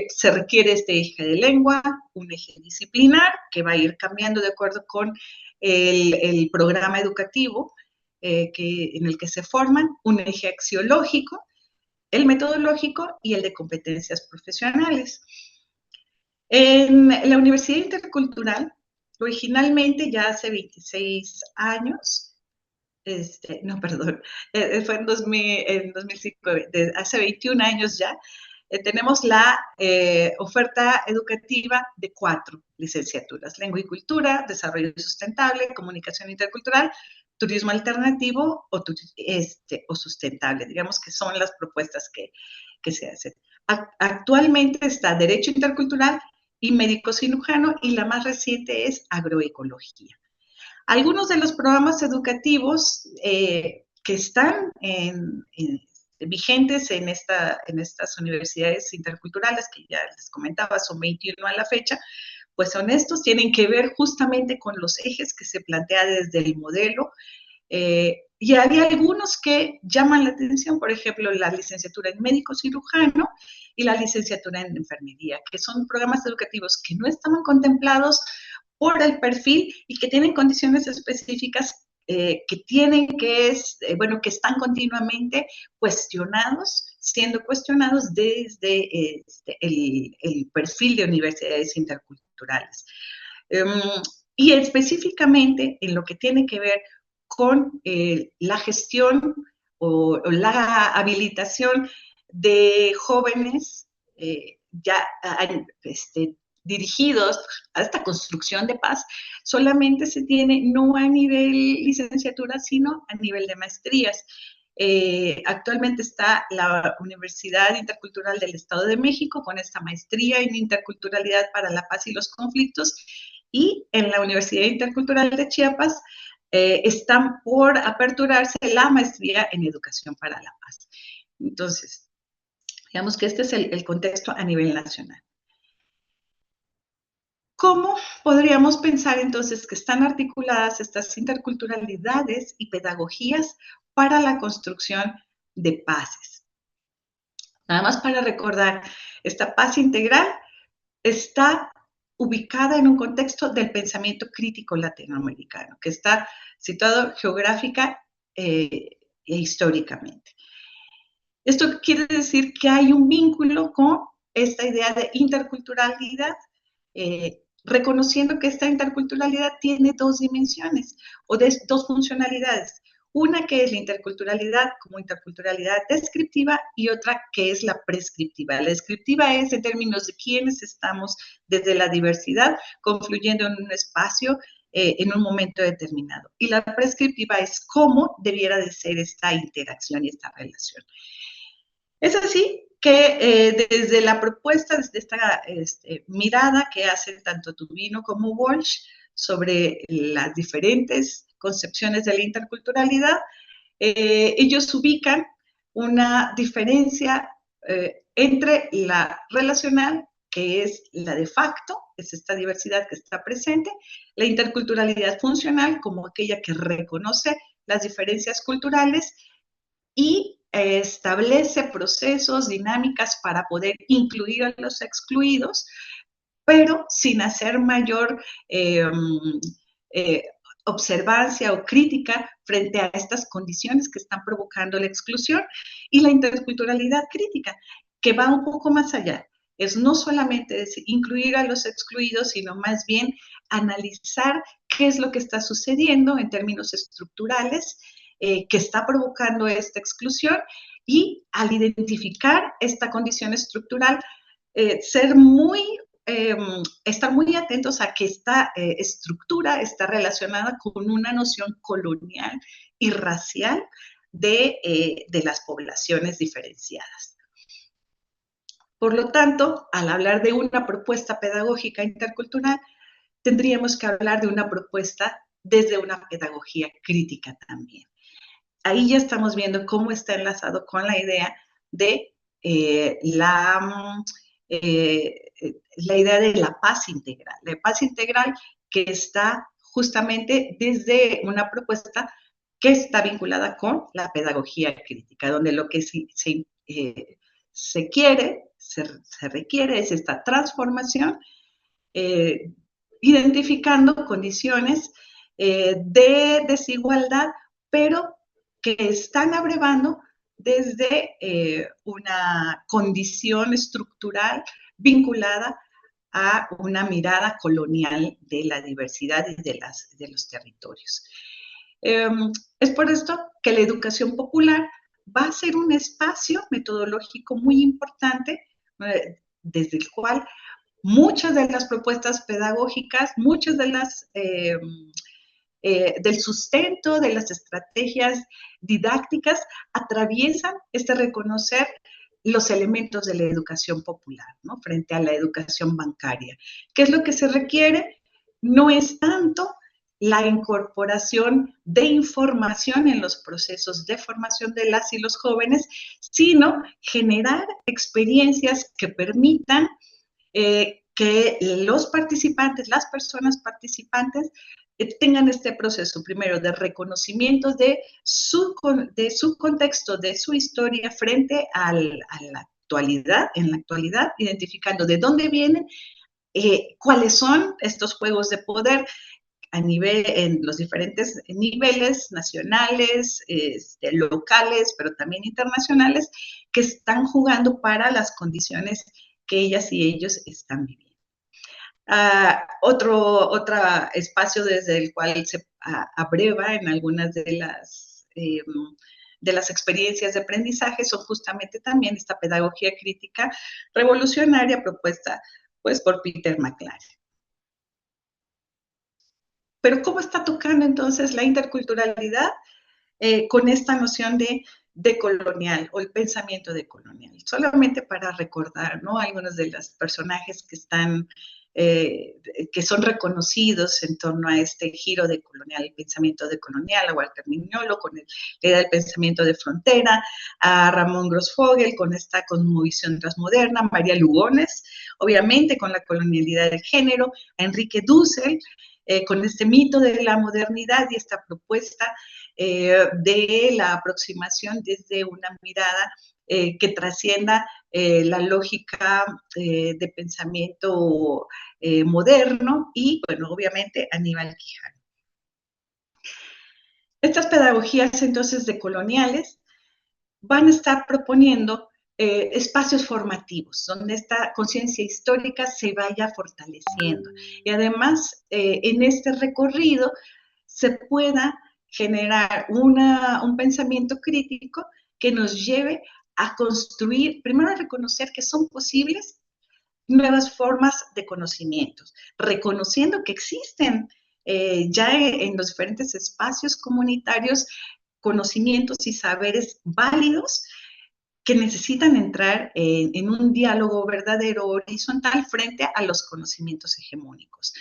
Se requiere este eje de lengua, un eje disciplinar que va a ir cambiando de acuerdo con el programa educativo en el que se forman, un eje axiológico, el metodológico y el de competencias profesionales. En la Universidad Intercultural, originalmente ya hace 26 años, fue en 2005, hace 21 años ya, tenemos la oferta educativa de 4 licenciaturas: Lengua y Cultura, Desarrollo Sustentable, Comunicación Intercultural, Turismo Alternativo o Sustentable. Digamos que son las propuestas que se hacen. Actualmente está Derecho Intercultural y Médico Cirujano, y la más reciente es Agroecología. Algunos de los programas educativos que están vigentes en estas universidades interculturales, que ya les comentaba, son 21 a la fecha, pues son estos, tienen que ver justamente con los ejes que se plantea desde el modelo. Y hay algunos que llaman la atención, por ejemplo, la licenciatura en médico cirujano y la licenciatura en enfermería, que son programas educativos que no estaban contemplados por el perfil y que tienen condiciones específicas que están continuamente siendo cuestionados desde el perfil de universidades interculturales. Y específicamente en lo que tiene que ver con la gestión o la habilitación de jóvenes dirigidos a esta construcción de paz, solamente se tiene no a nivel licenciatura, sino a nivel de maestrías. Actualmente está la Universidad Intercultural del Estado de México con esta maestría en interculturalidad para la paz y los conflictos, y en la Universidad Intercultural de Chiapas están por aperturarse la maestría en educación para la paz. Entonces, Digamos que este es el contexto a nivel nacional. ¿Cómo podríamos pensar entonces que están articuladas estas interculturalidades y pedagogías para la construcción de paces? Nada más para recordar, esta paz integral está ubicada en un contexto del pensamiento crítico latinoamericano, que está situado geográfica e históricamente. Esto quiere decir que hay un vínculo con esta idea de interculturalidad, reconociendo que esta interculturalidad tiene dos dimensiones o dos funcionalidades. Una que es la interculturalidad como interculturalidad descriptiva y otra que es la prescriptiva. La descriptiva es en términos de quiénes estamos desde la diversidad confluyendo en un espacio en un momento determinado. Y la prescriptiva es cómo debiera de ser esta interacción y esta relación. Es así que desde la propuesta, desde esta mirada que hacen tanto Tubino como Walsh sobre las diferentes concepciones de la interculturalidad, ellos ubican una diferencia entre la relacional, que es la de facto, es esta diversidad que está presente, la interculturalidad funcional como aquella que reconoce las diferencias culturales y establece procesos, dinámicas para poder incluir a los excluidos, pero sin hacer mayor observancia o crítica frente a estas condiciones que están provocando la exclusión, y la interculturalidad crítica, que va un poco más allá. Es no solamente incluir a los excluidos, sino más bien analizar qué es lo que está sucediendo en términos estructurales que está provocando esta exclusión, y al identificar esta condición estructural, estar muy atentos a que esta estructura está relacionada con una noción colonial y racial de las poblaciones diferenciadas. Por lo tanto, al hablar de una propuesta pedagógica intercultural, tendríamos que hablar de una propuesta desde una pedagogía crítica también. Ahí ya estamos viendo cómo está enlazado con la idea de la idea de la paz integral. La paz integral que está justamente desde una propuesta que está vinculada con la pedagogía crítica, donde lo que se quiere, se requiere es esta transformación, identificando condiciones de desigualdad, pero que están abrevando desde una condición estructural vinculada a una mirada colonial de la diversidad y de los territorios. Es por esto que la educación popular va a ser un espacio metodológico muy importante, desde el cual muchas de las propuestas pedagógicas, muchas de las del sustento de las estrategias didácticas atraviesan reconocer los elementos de la educación popular, ¿no? Frente a la educación bancaria. ¿Qué es lo que se requiere? No es tanto la incorporación de información en los procesos de formación de las y los jóvenes, sino generar experiencias que permitan que los participantes, las personas participantes, tengan este proceso, primero, de reconocimiento de su contexto, de su historia frente a la actualidad, en la actualidad, identificando de dónde vienen, cuáles son estos juegos de poder en los diferentes niveles nacionales, locales, pero también internacionales, que están jugando para las condiciones que ellas y ellos están viviendo. Otro espacio desde el cual se abreva en algunas de las experiencias de aprendizaje son justamente también esta pedagogía crítica revolucionaria propuesta pues por Peter McLaren. Pero ¿cómo está tocando entonces la interculturalidad con esta noción de decolonial o el pensamiento decolonial? Solamente para recordar, ¿no? Algunos de los personajes que están que son reconocidos en torno a este giro de colonial, el pensamiento decolonial, a Walter Mignolo con la idea del pensamiento de frontera, a Ramón Grossfogel con esta cosmovisión transmoderna, María Lugones, obviamente con la colonialidad del género, a Enrique Dussel, con este mito de la modernidad y esta propuesta de la aproximación desde una mirada que trascienda la lógica de pensamiento moderno y, bueno, obviamente Aníbal Quijano. Estas pedagogías entonces decoloniales van a estar proponiendo espacios formativos donde esta conciencia histórica se vaya fortaleciendo y además en este recorrido se pueda generar un pensamiento crítico que nos lleve a construir, primero a reconocer que son posibles nuevas formas de conocimientos, reconociendo que existen ya en los diferentes espacios comunitarios conocimientos y saberes válidos que necesitan entrar en un diálogo verdadero, horizontal, frente a los conocimientos hegemónicos.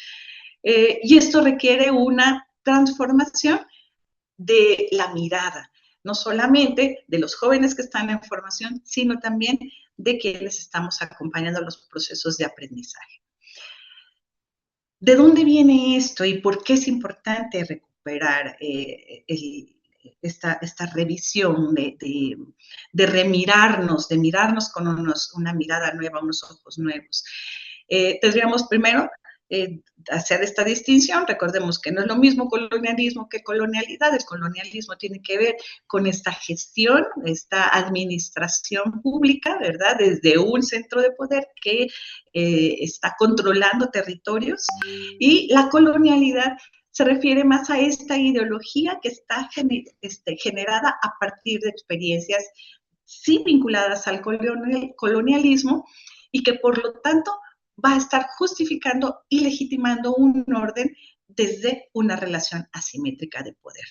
Y esto requiere una transformación de la mirada, no solamente de los jóvenes que están en formación, sino también de quienes estamos acompañando los procesos de aprendizaje. ¿De dónde viene esto y por qué es importante recuperar esta revisión de remirarnos, de mirarnos con una mirada nueva, unos ojos nuevos? Tendríamos primero hacer esta distinción. Recordemos que no es lo mismo colonialismo que colonialidad. El colonialismo tiene que ver con esta gestión, esta administración pública, ¿verdad? Desde un centro de poder que está controlando territorios, y la colonialidad se refiere más a esta ideología que está generada a partir de experiencias sí vinculadas al colonialismo y que por lo tanto va a estar justificando y legitimando un orden desde una relación asimétrica de poder.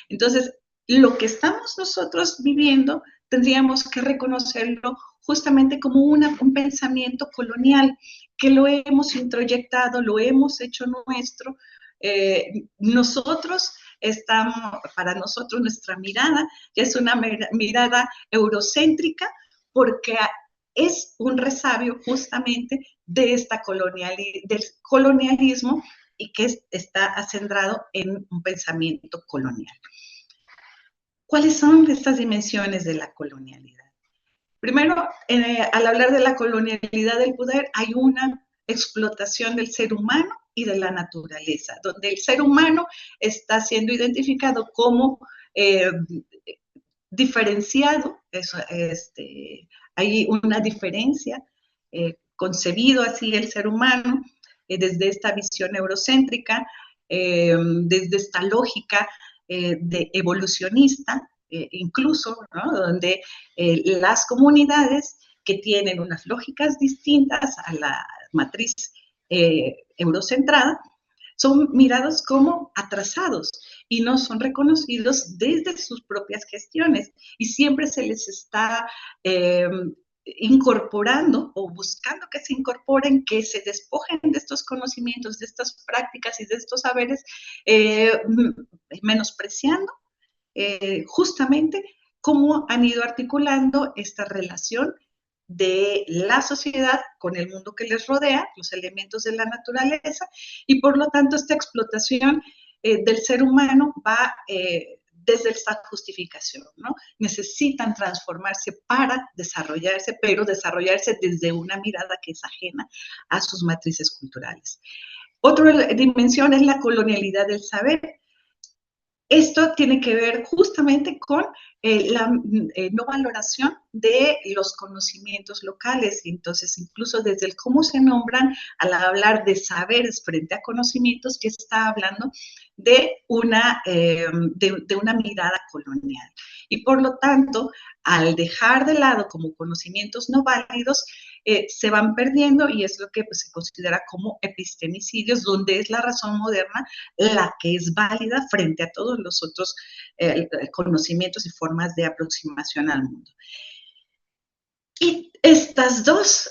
Entonces, lo que estamos nosotros viviendo tendríamos que reconocerlo justamente como un pensamiento colonial, que lo hemos introyectado, lo hemos hecho nuestro. Nosotros estamos, para nosotros nuestra mirada ya es una mirada eurocéntrica, porque es un resabio justamente de del colonialismo y que está acendrado en un pensamiento colonial. ¿Cuáles son estas dimensiones de la colonialidad? Primero, al hablar de la colonialidad del poder, hay una explotación del ser humano y de la naturaleza, donde el ser humano está siendo identificado como diferenciado, hay una diferencia, concebido así el ser humano, desde esta visión eurocéntrica, desde esta lógica de evolucionista, incluso, ¿no? Donde las comunidades que tienen unas lógicas distintas a la matriz eurocentrada son mirados como atrasados y no son reconocidos desde sus propias gestiones, y siempre se les está incorporando o buscando que se incorporen, que se despojen de estos conocimientos, de estas prácticas y de estos saberes, menospreciando justamente cómo han ido articulando esta relación de la sociedad con el mundo que les rodea, los elementos de la naturaleza, y por lo tanto esta explotación del ser humano va desde esta justificación, ¿no? Necesitan transformarse para desarrollarse, pero desarrollarse desde una mirada que es ajena a sus matrices culturales. Otra dimensión es la colonialidad del saber. Esto tiene que ver justamente con la no valoración de los conocimientos locales. Entonces, incluso desde el cómo se nombran al hablar de saberes frente a conocimientos, que está hablando de una mirada colonial. Y por lo tanto, al dejar de lado como conocimientos no válidos, se van perdiendo, y es lo que pues, se considera como epistemicidios, donde es la razón moderna la que es válida frente a todos los otros conocimientos y formas de aproximación al mundo. Y estas dos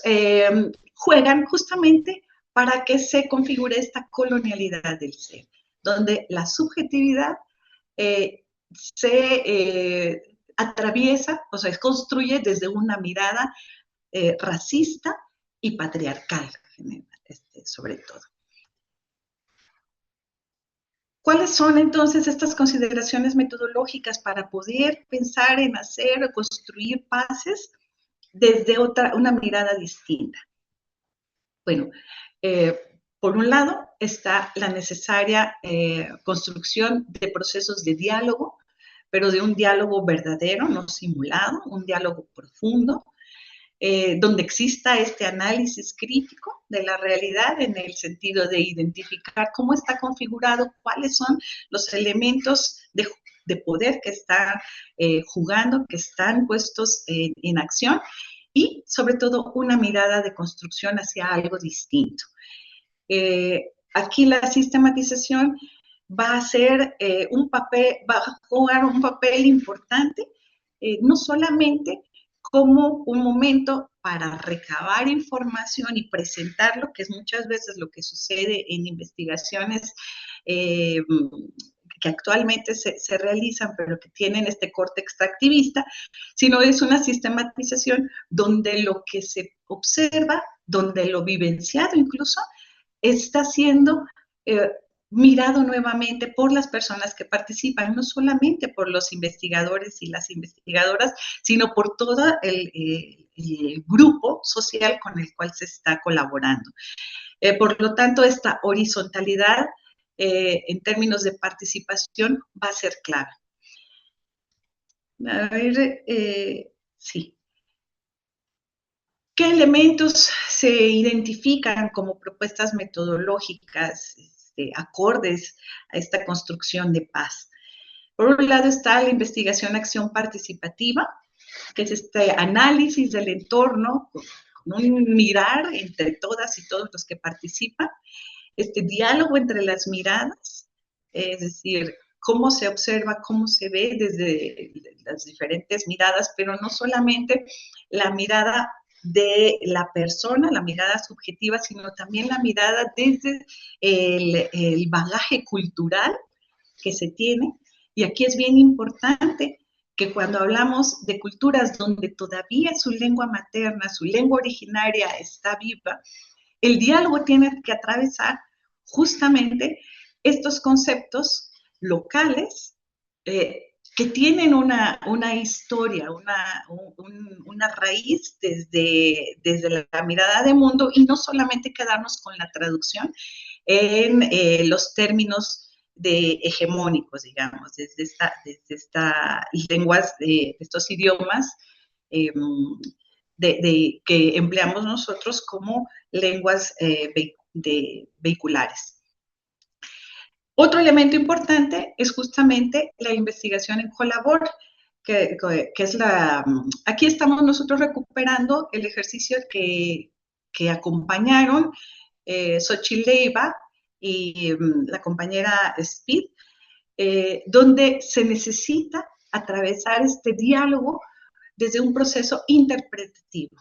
juegan justamente para que se configure esta colonialidad del ser, donde la subjetividad se atraviesa, o sea, se construye desde una mirada racista y patriarcal, sobre todo. ¿Cuáles son entonces estas consideraciones metodológicas para poder pensar en hacer o construir paces desde una mirada distinta? Bueno, por un lado está la necesaria construcción de procesos de diálogo, pero de un diálogo verdadero, no simulado, un diálogo profundo, donde exista este análisis crítico de la realidad en el sentido de identificar cómo está configurado, cuáles son los elementos de poder que están jugando, que están puestos en acción, y sobre todo una mirada de construcción hacia algo distinto. Aquí la sistematización va a ser va a jugar un papel importante, no solamente como un momento para recabar información y presentarlo, que es muchas veces lo que sucede en investigaciones que actualmente se realizan, pero que tienen este corte extractivista, sino es una sistematización donde lo que se observa, donde lo vivenciado incluso, está siendo mirado nuevamente por las personas que participan, no solamente por los investigadores y las investigadoras, sino por todo el grupo social con el cual se está colaborando. Por lo tanto, esta horizontalidad en términos de participación va a ser clave. A ver, sí. ¿Qué elementos se identifican como propuestas metodológicas acordes a esta construcción de paz? Por un lado está la investigación-acción participativa, que es este análisis del entorno, con un mirar entre todas y todos los que participan, este diálogo entre las miradas, es decir, cómo se observa, cómo se ve desde las diferentes miradas, pero no solamente la mirada de la persona, la mirada subjetiva, sino también la mirada desde el bagaje cultural que se tiene. Y aquí es bien importante que cuando hablamos de culturas donde todavía su lengua materna, su lengua originaria está viva, el diálogo tiene que atravesar justamente estos conceptos locales que tienen una historia, una raíz desde la mirada de mundo, y no solamente quedarnos con la traducción en los términos hegemónicos, digamos, desde estas lenguas, de estos idiomas que empleamos nosotros como lenguas vehiculares. Otro elemento importante es justamente la investigación en colabor, que es aquí estamos nosotros recuperando el ejercicio que acompañaron Xochitl Leiva y la compañera Speed, donde se necesita atravesar este diálogo desde un proceso interpretativo.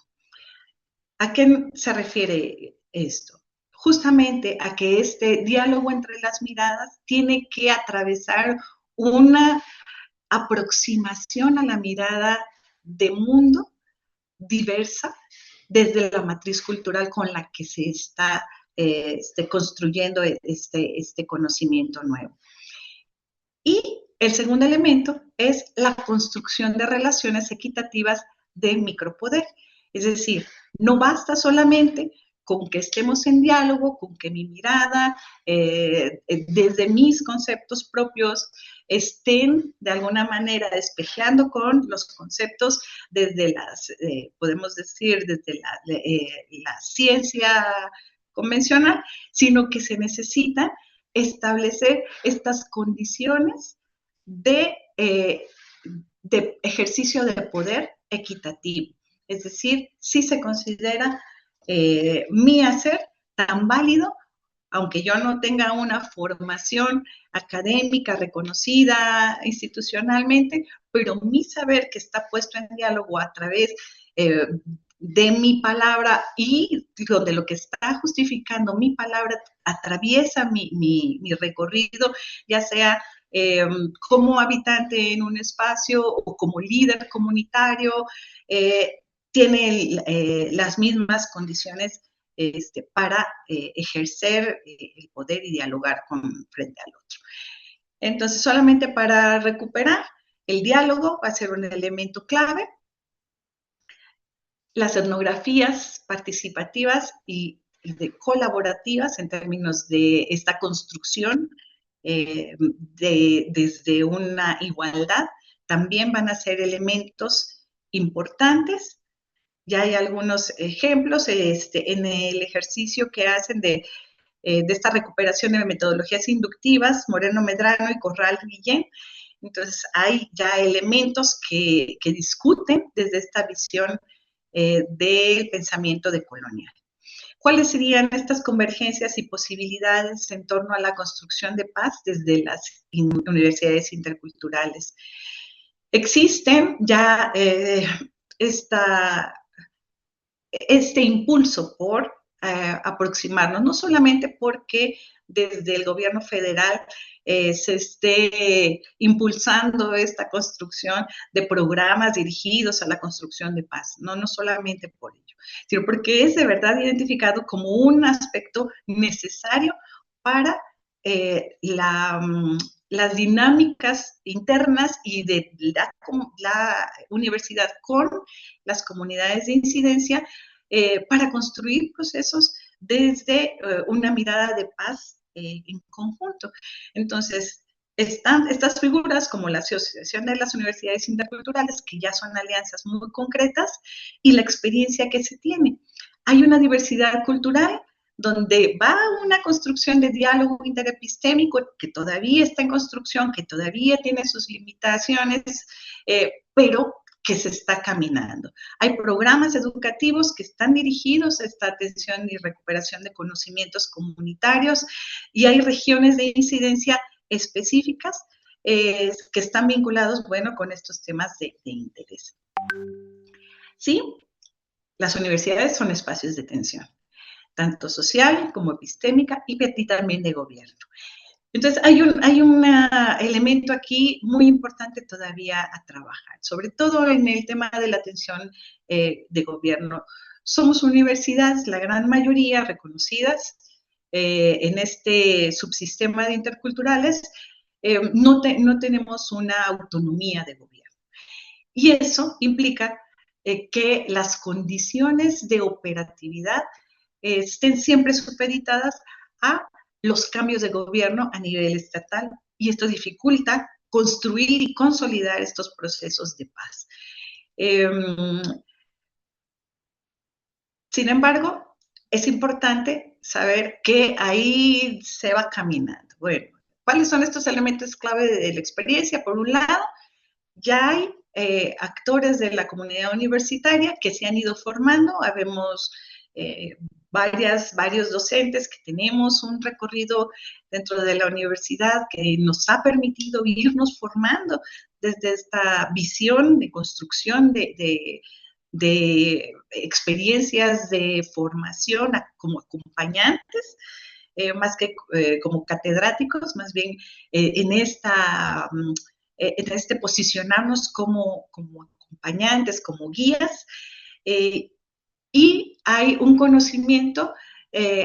¿A qué se refiere esto? Justamente a que este diálogo entre las miradas tiene que atravesar una aproximación a la mirada de mundo diversa desde la matriz cultural con la que se está construyendo este conocimiento nuevo. Y el segundo elemento es la construcción de relaciones equitativas de micropoder. Es decir, no basta solamente con que estemos en diálogo, con que mi mirada, desde mis conceptos propios, estén de alguna manera espejeando con los conceptos desde podemos decir, desde la ciencia convencional, sino que se necesita establecer estas condiciones de ejercicio de poder equitativo. Es decir, si se considera mi hacer tan válido, aunque yo no tenga una formación académica reconocida institucionalmente, pero mi saber que está puesto en diálogo a través de mi palabra y donde lo que está justificando mi palabra atraviesa mi recorrido, ya sea como habitante en un espacio o como líder comunitario, tiene las mismas condiciones para ejercer el poder y dialogar frente al otro. Entonces, solamente para recuperar, el diálogo va a ser un elemento clave. Las etnografías participativas y de colaborativas en términos de esta construcción desde una igualdad también van a ser elementos importantes. Ya hay algunos ejemplos en el ejercicio que hacen de esta recuperación de metodologías inductivas, Moreno Medrano y Corral Guillén. Entonces, hay ya elementos que discuten desde esta visión del pensamiento decolonial. ¿Cuáles serían estas convergencias y posibilidades en torno a la construcción de paz desde las universidades interculturales? Existen ya este impulso por aproximarnos, no solamente porque desde el gobierno federal se esté impulsando esta construcción de programas dirigidos a la construcción de paz, no solamente por ello, sino porque es de verdad identificado como un aspecto necesario para las dinámicas internas y de la universidad con las comunidades de incidencia para construir procesos desde una mirada de paz en conjunto. Entonces, están estas figuras como la Asociación de las Universidades Interculturales, que ya son alianzas muy concretas, y la experiencia que se tiene. Hay una diversidad cultural donde va una construcción de diálogo interepistémico que todavía está en construcción, que todavía tiene sus limitaciones, pero que se está caminando. Hay programas educativos que están dirigidos a esta atención y recuperación de conocimientos comunitarios y hay regiones de incidencia específicas que están vinculados, bueno, con estos temas de interés. Sí, las universidades son espacios de tensión, tanto social como epistémica y también de gobierno. Entonces, hay un elemento aquí muy importante todavía a trabajar, sobre todo en el tema de la atención de gobierno. Somos universidades, la gran mayoría reconocidas en este subsistema de interculturales, no tenemos una autonomía de gobierno. Y eso implica que las condiciones de operatividad estén siempre supeditadas a los cambios de gobierno a nivel estatal y esto dificulta construir y consolidar estos procesos de paz. Sin embargo, es importante saber que ahí se va caminando. Bueno, ¿cuáles son estos elementos clave de la experiencia? Por un lado, ya hay actores de la comunidad universitaria que se han ido formando, habemos varios docentes que tenemos un recorrido dentro de la universidad que nos ha permitido irnos formando desde esta visión de construcción de experiencias de formación como acompañantes, más que como catedráticos, más bien en este posicionarnos como acompañantes, como guías, y hay un conocimiento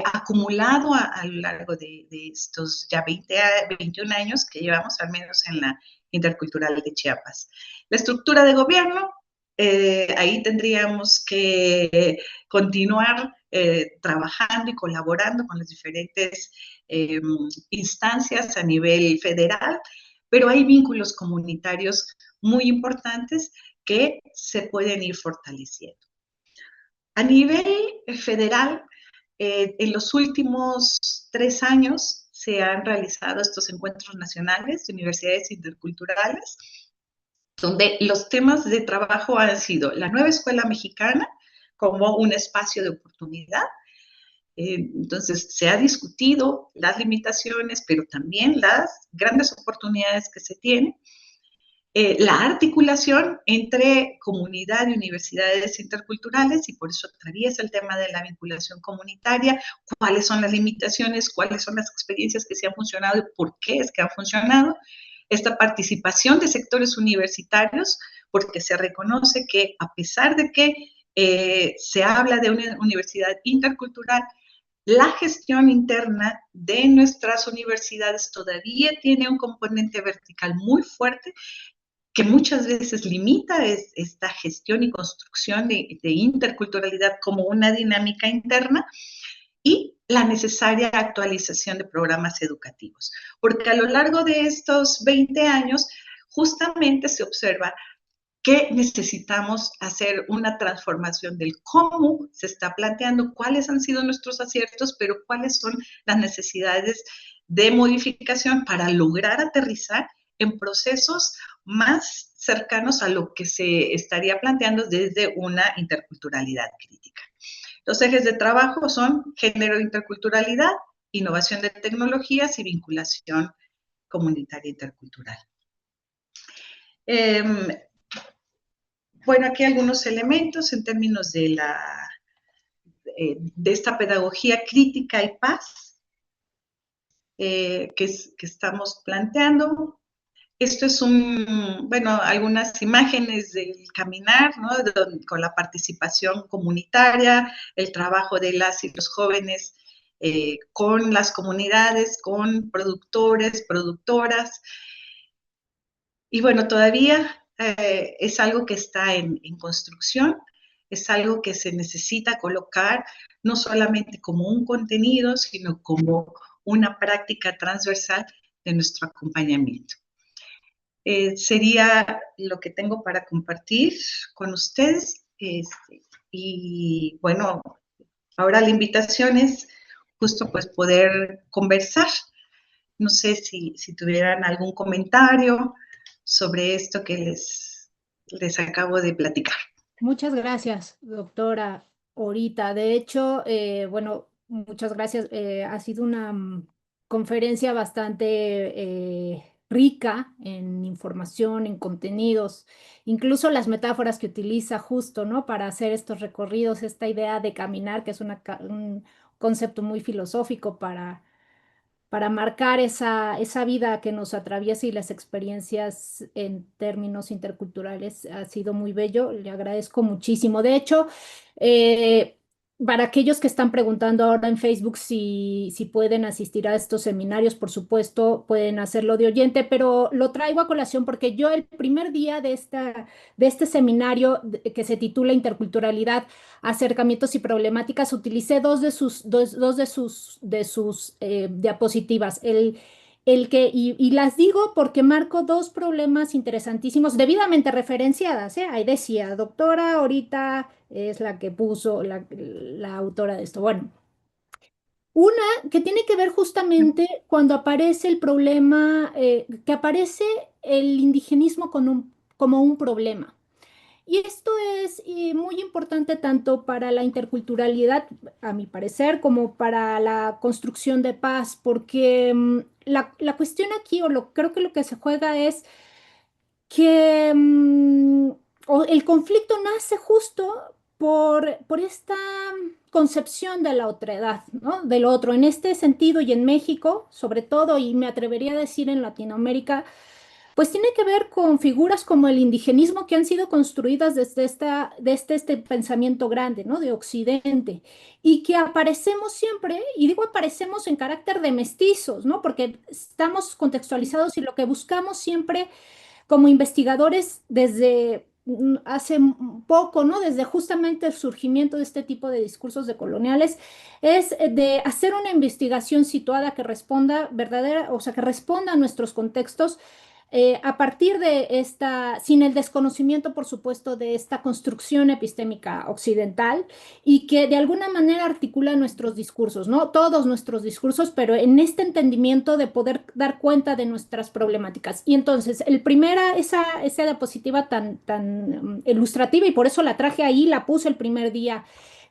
acumulado a lo largo de estos ya 21 años que llevamos, al menos en la Intercultural de Chiapas. La estructura de gobierno, ahí tendríamos que continuar trabajando y colaborando con las diferentes instancias a nivel federal, pero hay vínculos comunitarios muy importantes que se pueden ir fortaleciendo. A nivel federal, en los últimos 3 años se han realizado estos encuentros nacionales de universidades interculturales, donde los temas de trabajo han sido la nueva escuela mexicana como un espacio de oportunidad. Entonces, se ha discutido las limitaciones, pero también las grandes oportunidades que se tienen. la articulación entre comunidad y universidades interculturales, y por eso atraviesa el tema de la vinculación comunitaria, cuáles son las limitaciones, cuáles son las experiencias que se han funcionado y por qué es que han funcionado. Esta participación de sectores universitarios, porque se reconoce que a pesar de que se habla de una universidad intercultural, la gestión interna de nuestras universidades todavía tiene un componente vertical muy fuerte que muchas veces limita esta gestión y construcción de interculturalidad como una dinámica interna, y la necesaria actualización de programas educativos. Porque a lo largo de estos 20 años, justamente se observa que necesitamos hacer una transformación del cómo se está planteando, cuáles han sido nuestros aciertos, pero cuáles son las necesidades de modificación para lograr aterrizar en procesos más cercanos a lo que se estaría planteando desde una interculturalidad crítica. Los ejes de trabajo son género e interculturalidad, innovación de tecnologías y vinculación comunitaria intercultural. Bueno, aquí algunos elementos en términos de esta pedagogía crítica y paz que estamos planteando. Esto es bueno, algunas imágenes del caminar, ¿no? Con la participación comunitaria, el trabajo de las y los jóvenes con las comunidades, con productores, productoras. Y bueno, todavía es algo que está en construcción, es algo que se necesita colocar no solamente como un contenido, sino como una práctica transversal de nuestro acompañamiento. Sería lo que tengo para compartir con ustedes. Y bueno, ahora la invitación es justo pues poder conversar. No sé si tuvieran algún comentario sobre esto que les acabo de platicar. Muchas gracias, doctora Orita. De hecho, bueno, muchas gracias. Ha sido una conferencia bastante rica en información, en contenidos, incluso las metáforas que utiliza justo, ¿no? Para hacer estos recorridos, esta idea de caminar, que es un concepto muy filosófico para marcar esa vida que nos atraviesa y las experiencias en términos interculturales. Ha sido muy bello, le agradezco muchísimo. De hecho, eh, para aquellos que están preguntando ahora en Facebook si pueden asistir a estos seminarios, por supuesto, pueden hacerlo de oyente, pero lo traigo a colación porque yo el primer día de este seminario que se titula Interculturalidad, acercamientos y problemáticas, utilicé dos de sus diapositivas. Y las digo porque marco dos problemas interesantísimos, debidamente referenciadas, ¿eh? Ahí decía, doctora, ahorita es la que puso la autora de esto. Bueno, una que tiene que ver justamente cuando aparece el problema, que aparece el indigenismo como un problema. Y esto es muy importante tanto para la interculturalidad, a mi parecer, como para la construcción de paz, porque la cuestión aquí, creo que lo que se juega es que el conflicto nace justo por esta concepción de la otredad, ¿no? Del otro. En este sentido, y en México, sobre todo, y me atrevería a decir en Latinoamérica, pues tiene que ver con figuras como el indigenismo que han sido construidas desde este pensamiento grande, ¿no? De Occidente, y que aparecemos siempre, y digo aparecemos en carácter de mestizos, ¿no? Porque estamos contextualizados y lo que buscamos siempre como investigadores desde hace poco, ¿no? Desde justamente el surgimiento de este tipo de discursos decoloniales, es de hacer una investigación situada que responda verdadera, o sea, que responda a nuestros contextos a partir de sin el desconocimiento, por supuesto, de esta construcción epistémica occidental y que de alguna manera articula nuestros discursos, ¿no? Todos nuestros discursos, pero en este entendimiento de poder dar cuenta de nuestras problemáticas. Y entonces, esa diapositiva tan ilustrativa, y por eso la traje ahí, la puse el primer día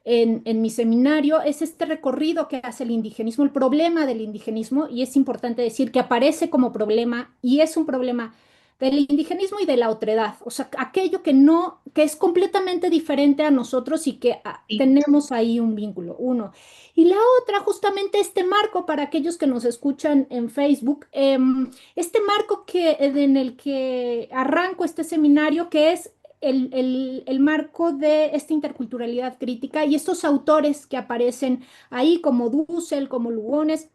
en mi seminario, es este recorrido que hace el indigenismo, el problema del indigenismo, y es importante decir que aparece como problema y es un problema del indigenismo y de la otredad, o sea, aquello que no, que es completamente diferente a nosotros y que Sí, tenemos ahí un vínculo, uno. Y la otra, justamente este marco para aquellos que nos escuchan en Facebook, este marco en el que arranco este seminario, que es el marco de esta interculturalidad crítica y estos autores que aparecen ahí como Dussel, como Lugones,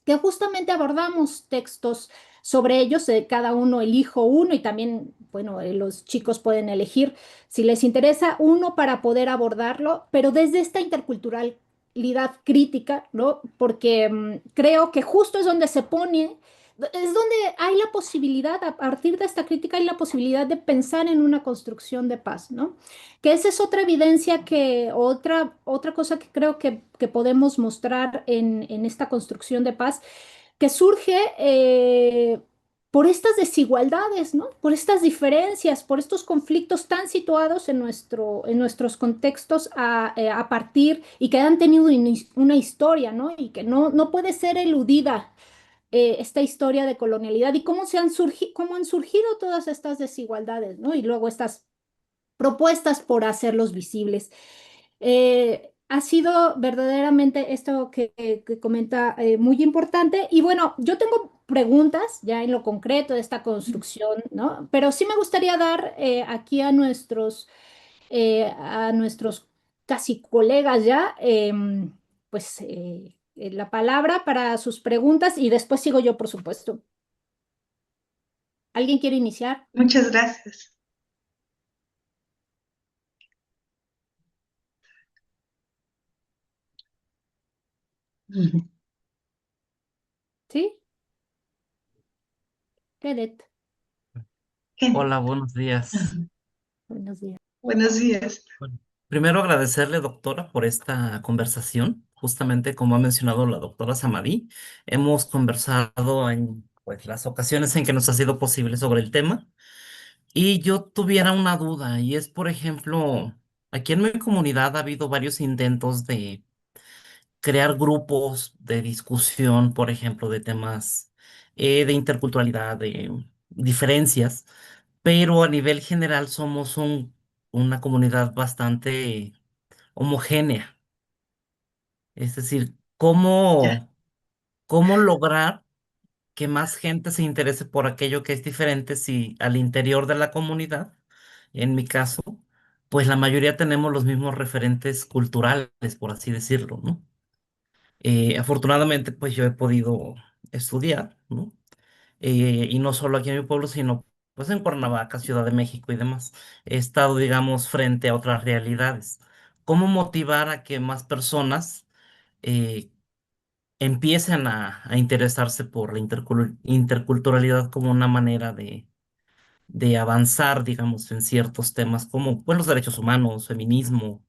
que justamente abordamos textos sobre ellos, cada uno elijo uno y también, bueno, los chicos pueden elegir si les interesa uno para poder abordarlo, pero desde esta interculturalidad crítica, ¿no? Porque creo que justo es donde se pone, es donde hay la posibilidad, a partir de esta crítica hay la posibilidad de pensar en una construcción de paz, ¿no? Que esa es otra evidencia otra cosa que creo que podemos mostrar en esta construcción de paz, que surge por estas desigualdades, ¿no? Por estas diferencias, por estos conflictos tan situados en nuestros contextos a partir y que han tenido una historia, ¿no? Y que no puede ser eludida esta historia de colonialidad y cómo han surgido todas estas desigualdades, ¿no? Y luego estas propuestas por hacerlos visibles. Ha sido verdaderamente esto que comenta muy importante. Y bueno, yo tengo preguntas ya en lo concreto de esta construcción, ¿no? Pero sí me gustaría dar aquí a nuestros casi colegas ya, pues la palabra para sus preguntas y después sigo yo, por supuesto. ¿Alguien quiere iniciar? muchas gracias. ¿Sí? Kenneth, Hola, buenos días. buenos días. Buenos días. Bueno, primero agradecerle, doctora, por esta conversación. Justamente como ha mencionado la doctora Samadí, hemos conversado en pues, las ocasiones en que nos ha sido posible sobre el tema. Y yo tuviera una duda, y es, por ejemplo, aquí en mi comunidad ha habido varios intentos de crear grupos de discusión, por ejemplo, de temas de interculturalidad, de diferencias, pero a nivel general somos una comunidad bastante homogénea. Es decir, Ya. ¿cómo lograr que más gente se interese por aquello que es diferente si al interior de la comunidad, en mi caso, pues la mayoría tenemos los mismos referentes culturales, por así decirlo, ¿no? Afortunadamente, pues yo he podido estudiar, ¿no? Y no solo aquí en mi pueblo, sino pues en Cuernavaca, Ciudad de México y demás. He estado, digamos, frente a otras realidades. ¿Cómo motivar a que más personas eh, empiecen a interesarse por la interculturalidad como una manera de avanzar, digamos, en ciertos temas como pues, los derechos humanos, feminismo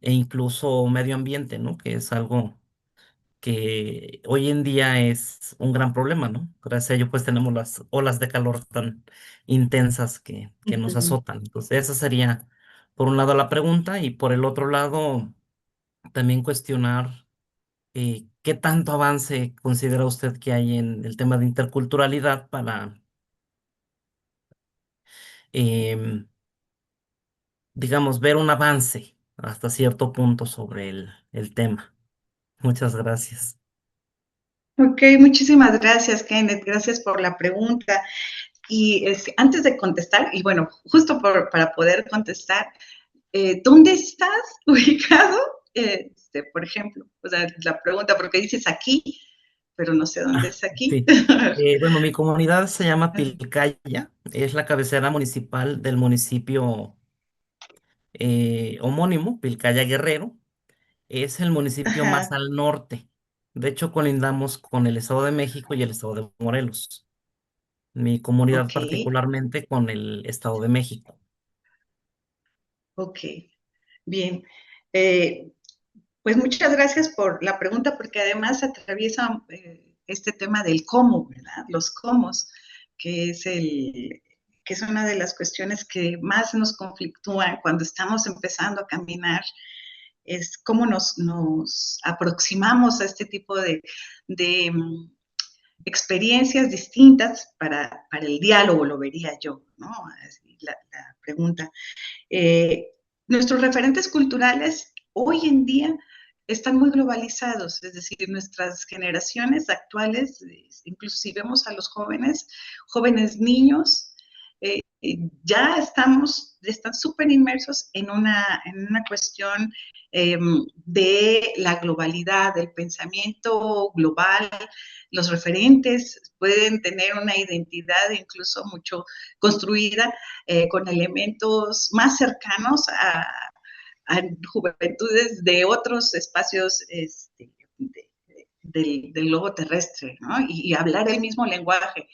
e incluso medio ambiente, ¿no? Que es algo que hoy en día es un gran problema, ¿no? Gracias a ello, pues tenemos las olas de calor tan intensas que nos Ujú. azotan. Entonces, esa sería, por un lado, la pregunta, y por el otro lado, también cuestionar qué tanto avance considera usted que hay en el tema de interculturalidad para, em, digamos, ver un avance hasta cierto punto sobre el tema. Muchas gracias. Ok, muchísimas gracias, Kenneth. Gracias por la pregunta. Y antes de contestar, y bueno, justo para poder contestar, ¿dónde estás ubicado? Por ejemplo, o sea, la pregunta, porque dices aquí, pero no sé dónde es aquí. Sí. Bueno, mi comunidad se llama Pilcaya, es la cabecera municipal del municipio homónimo, Pilcaya Guerrero. Es el municipio más Ajá, al norte. De hecho, colindamos con el Estado de México y el Estado de Morelos. Mi comunidad ok, particularmente con el Estado de México. ok, bien. Eh, Pues muchas gracias por la pregunta, porque además atraviesa este tema del cómo, ¿verdad? Los cómo, que es que es una de las cuestiones que más nos conflictúan cuando estamos empezando a caminar, es cómo nos aproximamos a este tipo de experiencias distintas para el diálogo, lo vería yo, ¿no? Así, la pregunta. Nuestros referentes culturales hoy en día están muy globalizados, es decir, nuestras generaciones actuales, incluso si vemos a los jóvenes niños, ya están súper inmersos en una cuestión de la globalidad, del pensamiento global. Los referentes pueden tener una identidad incluso mucho construida con elementos más cercanos a juventudes de otros espacios del globo terrestre, ¿no? Y hablar el mismo lenguaje.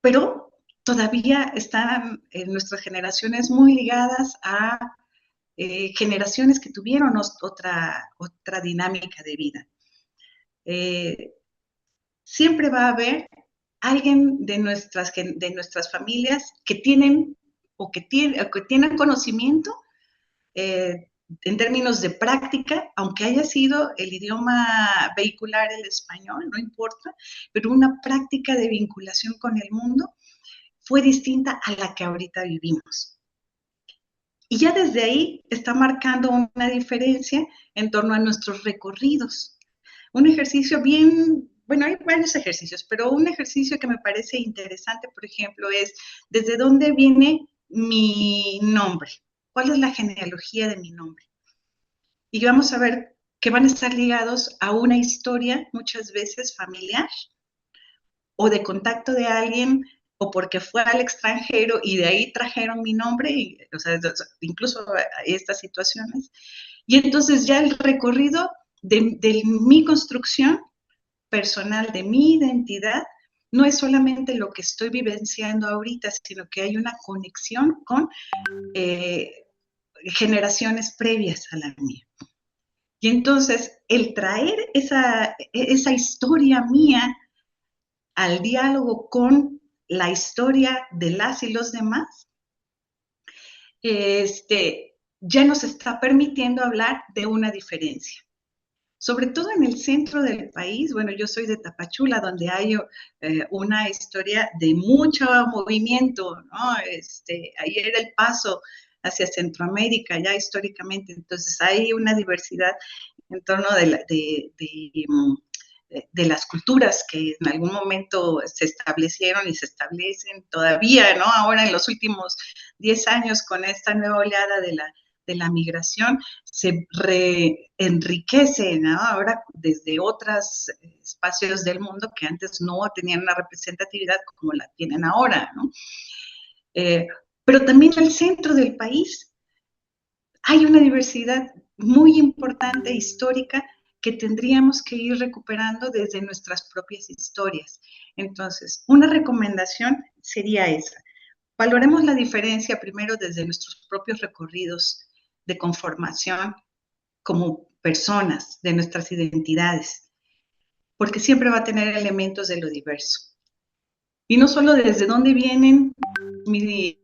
Pero todavía están nuestras generaciones muy ligadas a generaciones que tuvieron otra dinámica de vida. Siempre va a haber alguien de nuestras familias que tienen conocimiento en términos de práctica, aunque haya sido el idioma vehicular el español, no importa, pero una práctica de vinculación con el mundo fue distinta a la que ahorita vivimos. Y ya desde ahí está marcando una diferencia en torno a nuestros recorridos. Un ejercicio bueno, hay varios ejercicios, pero un ejercicio que me parece interesante, por ejemplo, es ¿desde dónde viene mi nombre? ¿Cuál es la genealogía de mi nombre? Y vamos a ver que van a estar ligados a una historia muchas veces familiar o de contacto de alguien o porque fue al extranjero y de ahí trajeron mi nombre, o sea, incluso estas situaciones. Y entonces ya el recorrido de mi construcción personal, de mi identidad, no es solamente lo que estoy vivenciando ahorita, sino que hay una conexión con generaciones previas a la mía. Y entonces, el traer esa historia mía al diálogo con la historia de las y los demás, ya nos está permitiendo hablar de una diferencia. Sobre todo en el centro del país, bueno, yo soy de Tapachula, donde hay una historia de mucho movimiento, ¿no? Ahí era el paso hacia Centroamérica, ya históricamente, entonces hay una diversidad en torno de las culturas que en algún momento se establecieron y se establecen todavía, ¿no? Ahora en los últimos 10 años con esta nueva oleada de la migración se reenriquece, ¿no? Ahora desde otros espacios del mundo que antes no tenían una representatividad como la tienen ahora, ¿no? Pero también en el centro del país hay una diversidad muy importante, histórica, que tendríamos que ir recuperando desde nuestras propias historias. Entonces, una recomendación sería esa. Valoremos la diferencia primero desde nuestros propios recorridos de conformación como personas, de nuestras identidades, porque siempre va a tener elementos de lo diverso. Y no solo desde dónde vienen mis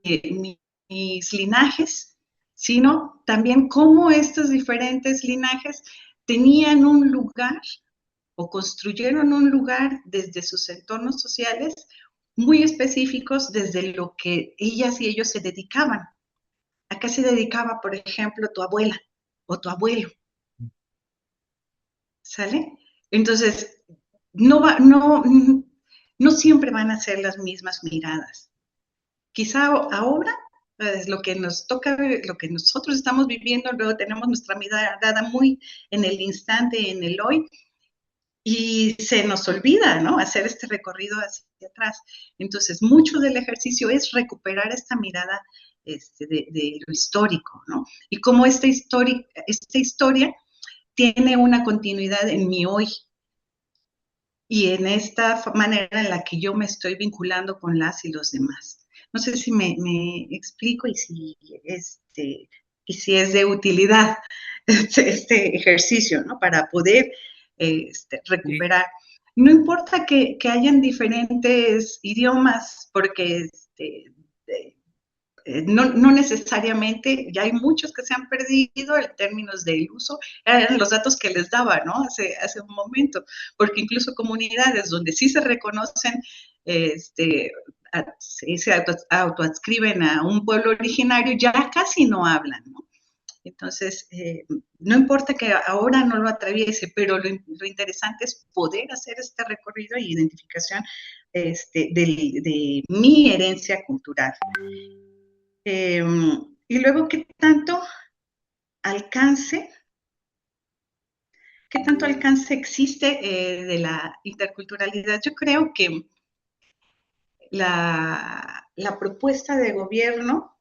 linajes, sino también cómo estos diferentes linajes tenían un lugar o construyeron un lugar desde sus entornos sociales muy específicos, desde lo que ellas y ellos se dedicaban. ¿A qué se dedicaba, por ejemplo, tu abuela o tu abuelo? ¿Sale? Entonces, no siempre van a ser las mismas miradas. Quizá ahora es lo que nos toca, lo que nosotros estamos viviendo, luego tenemos nuestra mirada muy en el instante, en el hoy, y se nos olvida, ¿no? Hacer este recorrido hacia atrás. Entonces, mucho del ejercicio es recuperar esta mirada de lo histórico, ¿no? Y cómo esta historia tiene una continuidad en mi hoy y en esta manera en la que yo me estoy vinculando con las y los demás. No sé si me explico y si es de utilidad este ejercicio, ¿no? Para poder recuperar. No importa que hayan diferentes idiomas, porque no necesariamente, ya hay muchos que se han perdido en términos del uso, eran los datos que les daba, ¿no? Hace un momento, porque incluso comunidades donde sí se reconocen, se autoadscriben a un pueblo originario, ya casi no hablan, ¿no? Entonces, no importa que ahora no lo atraviese, pero lo interesante es poder hacer este recorrido y identificación de mi herencia cultural. Y luego, alcance, ¿qué tanto alcance existe de la interculturalidad? Yo creo que la propuesta de gobierno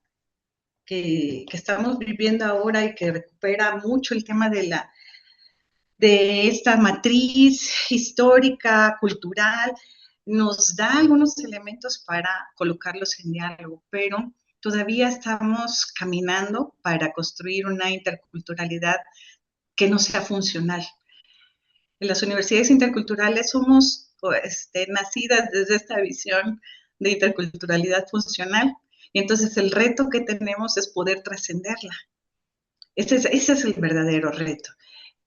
que estamos viviendo ahora y que recupera mucho el tema de esta matriz histórica, cultural, nos da algunos elementos para colocarlos en diálogo, pero todavía estamos caminando para construir una interculturalidad que no sea funcional. En las universidades interculturales somos nacidas desde esta visión de interculturalidad funcional, y entonces el reto que tenemos es poder trascenderla. Ese es el verdadero reto.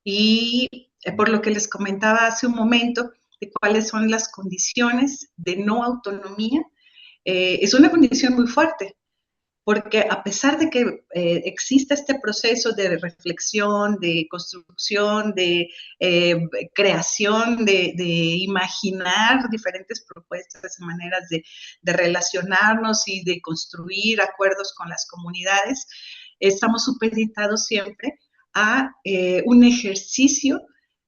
Y por lo que les comentaba hace un momento, de cuáles son las condiciones de no autonomía, es una condición muy fuerte, porque a pesar de que exista este proceso de reflexión, de construcción, de creación, de imaginar diferentes propuestas y maneras de relacionarnos y de construir acuerdos con las comunidades, estamos supeditados siempre a un ejercicio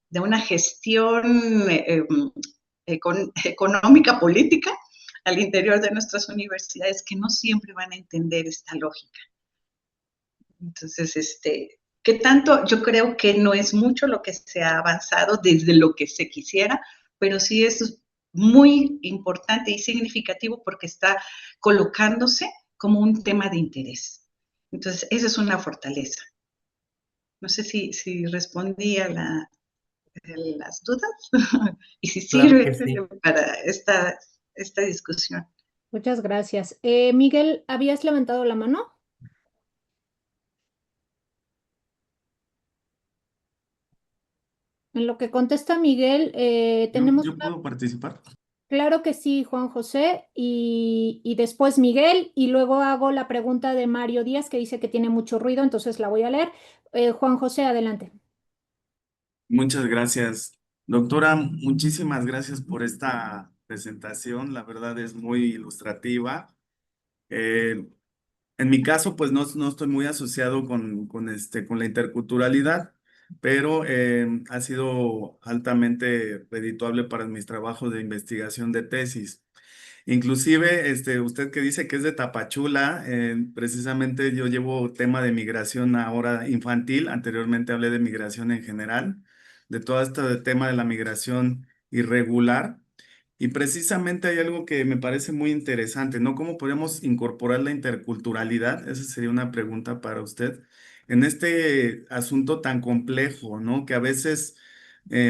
de una gestión económica, política, al interior de nuestras universidades que no siempre van a entender esta lógica. Entonces, ¿qué tanto? Yo creo que no es mucho lo que se ha avanzado desde lo que se quisiera, pero sí es muy importante y significativo porque está colocándose como un tema de interés. Entonces, esa es una fortaleza. No sé si respondí a las dudas y si Claro sirve que sí. para esta discusión. Muchas gracias. Miguel, ¿habías levantado la mano? En lo que contesta Miguel, tenemos ¿Yo puedo participar? claro que sí, Juan José, y después Miguel, y luego hago la pregunta de Mario Díaz, que dice que tiene mucho ruido, entonces la voy a leer. Juan José, adelante. Muchas gracias. Doctora, muchísimas gracias por esta presentación. La verdad es muy ilustrativa. Eh, en mi caso, pues no estoy muy asociado con la interculturalidad, pero ha sido altamente redituable para mis trabajos de investigación de tesis. Inclusive, usted que dice que es de Tapachula, precisamente yo llevo tema de migración ahora infantil, anteriormente hablé de migración en general, de todo este tema de la migración irregular, y precisamente hay algo que me parece muy interesante, ¿no? ¿Cómo podemos incorporar la interculturalidad? Esa sería una pregunta para usted, en este asunto tan complejo, ¿no? Que a veces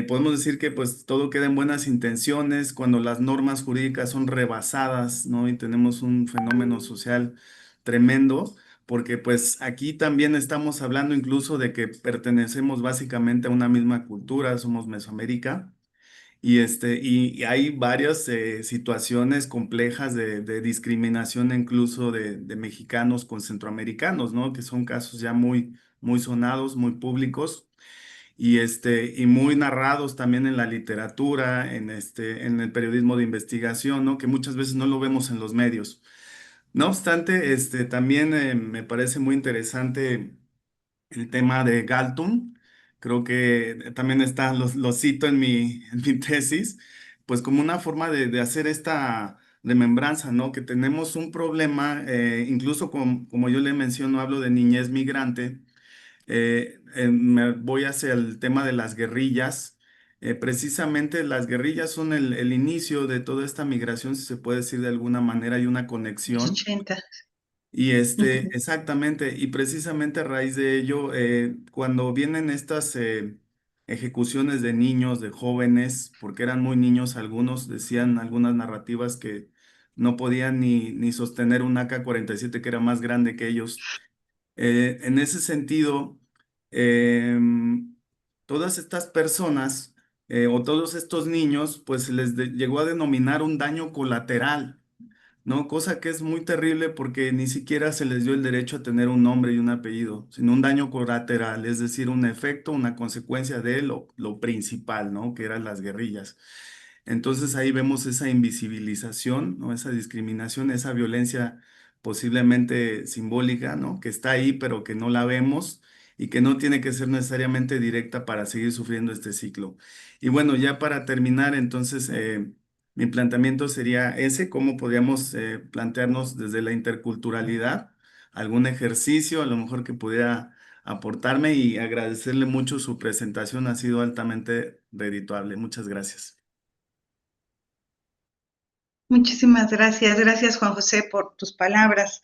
podemos decir que pues todo queda en buenas intenciones cuando las normas jurídicas son rebasadas, ¿no? Y tenemos un fenómeno social tremendo, porque pues aquí también estamos hablando incluso de que pertenecemos básicamente a una misma cultura, somos Mesoamérica. Y hay varias situaciones complejas de discriminación incluso de mexicanos con centroamericanos, ¿no? Que son casos ya muy sonados, muy públicos y muy narrados también en la literatura, en el periodismo de investigación, ¿no? Que muchas veces no lo vemos en los medios. No obstante, también me parece muy interesante el tema de Galton. Creo que también está, lo cito en mi tesis, pues como una forma de hacer esta remembranza, ¿no? Que tenemos un problema, incluso como yo le menciono, hablo de niñez migrante, me voy hacia el tema de las guerrillas. Precisamente las guerrillas son el inicio de toda esta migración, si se puede decir de alguna manera, hay una Los conexión. 80. Y Ujú. exactamente, y precisamente a raíz de ello, cuando vienen estas ejecuciones de niños, de jóvenes, porque eran muy niños algunos, decían algunas narrativas que no podían ni sostener un AK-47 que era más grande que ellos. En ese sentido, todas estas personas o todos estos niños, pues llegó a denominar un daño colateral, ¿no? Cosa que es muy terrible porque ni siquiera se les dio el derecho a tener un nombre y un apellido, sino un daño colateral, es decir, un efecto, una consecuencia de lo principal, ¿no? Que eran las guerrillas. Entonces ahí vemos esa invisibilización, ¿no? Esa discriminación, esa violencia posiblemente simbólica, ¿no? Que está ahí, pero que no la vemos y que no tiene que ser necesariamente directa para seguir sufriendo este ciclo. Y bueno, ya para terminar, entonces, mi planteamiento sería ese: cómo podríamos plantearnos desde la interculturalidad algún ejercicio, a lo mejor que pudiera aportarme, y agradecerle mucho su presentación, ha sido altamente redituable. Muchas gracias. Muchísimas gracias. Gracias, Juan José, por tus palabras.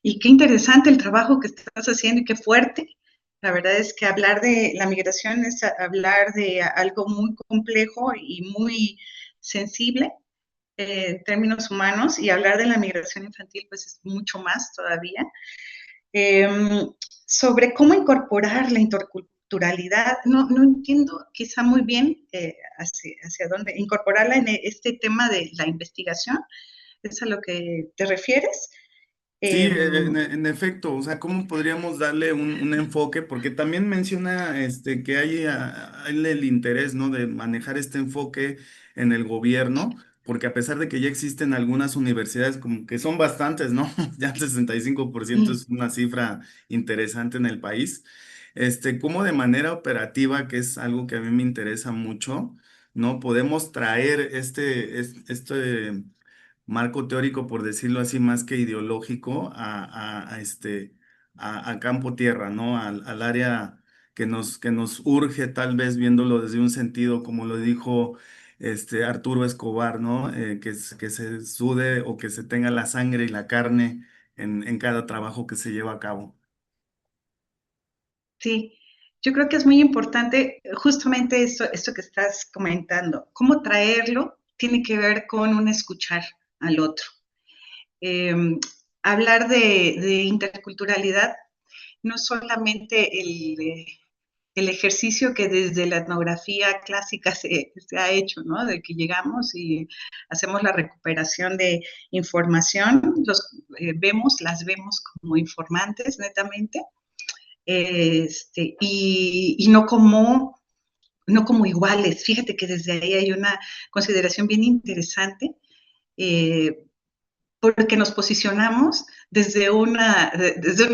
Y qué interesante el trabajo que estás haciendo y qué fuerte. La verdad es que hablar de la migración es hablar de algo muy complejo y muy sensible en términos humanos, y hablar de la migración infantil pues es mucho más todavía. Sobre cómo incorporar la interculturalidad, no entiendo quizá muy bien hacia dónde incorporarla en este tema de la investigación. ¿Es a lo que te refieres? Sí, Eh, en efecto, o sea, ¿cómo podríamos darle un enfoque? Porque también menciona que hay el interés, ¿no? De manejar este enfoque en el gobierno, porque a pesar de que ya existen algunas universidades, como que son bastantes, ¿no? Ya el 65% es una cifra interesante en el país. ¿Cómo de manera operativa, que es algo que a mí me interesa mucho, ¿no? Podemos traer este marco teórico, por decirlo así, más que ideológico, a campo tierra, ¿no? Al área que nos urge, tal vez viéndolo desde un sentido, como lo dijo Arturo Escobar, ¿no? Que se sude o que se tenga la sangre y la carne en cada trabajo que se lleva a cabo. sí, yo creo que es muy importante justamente esto que estás comentando. Cómo traerlo tiene que ver con un escuchar al otro. Eh, Hablar de interculturalidad no solamente el ejercicio que desde la etnografía clásica se ha hecho, ¿no? De que llegamos y hacemos la recuperación de información, las vemos como informantes netamente, y no como iguales. Fíjate que desde ahí hay una consideración bien interesante, eh, porque nos posicionamos desde un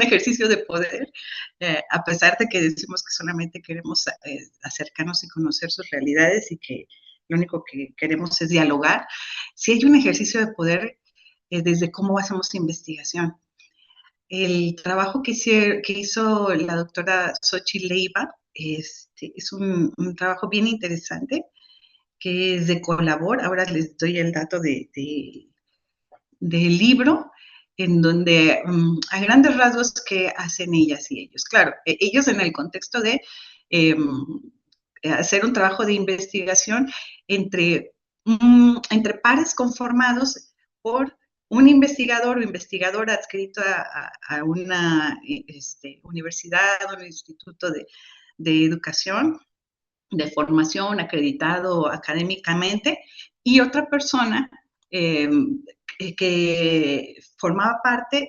ejercicio de poder, a pesar de que decimos que solamente queremos acercarnos y conocer sus realidades y que lo único que queremos es dialogar. Si hay un ejercicio de poder desde cómo hacemos investigación. El trabajo que hizo la doctora Xochitl Leiva es un trabajo bien interesante, que es de Colabor. Ahora les doy el dato del libro, en donde a grandes rasgos qué hacen ellas y ellos. Claro, ellos en el contexto de hacer un trabajo de investigación entre pares conformados por un investigador o investigadora adscrito a una universidad o un instituto de educación, de formación acreditado académicamente, y otra persona que formaba parte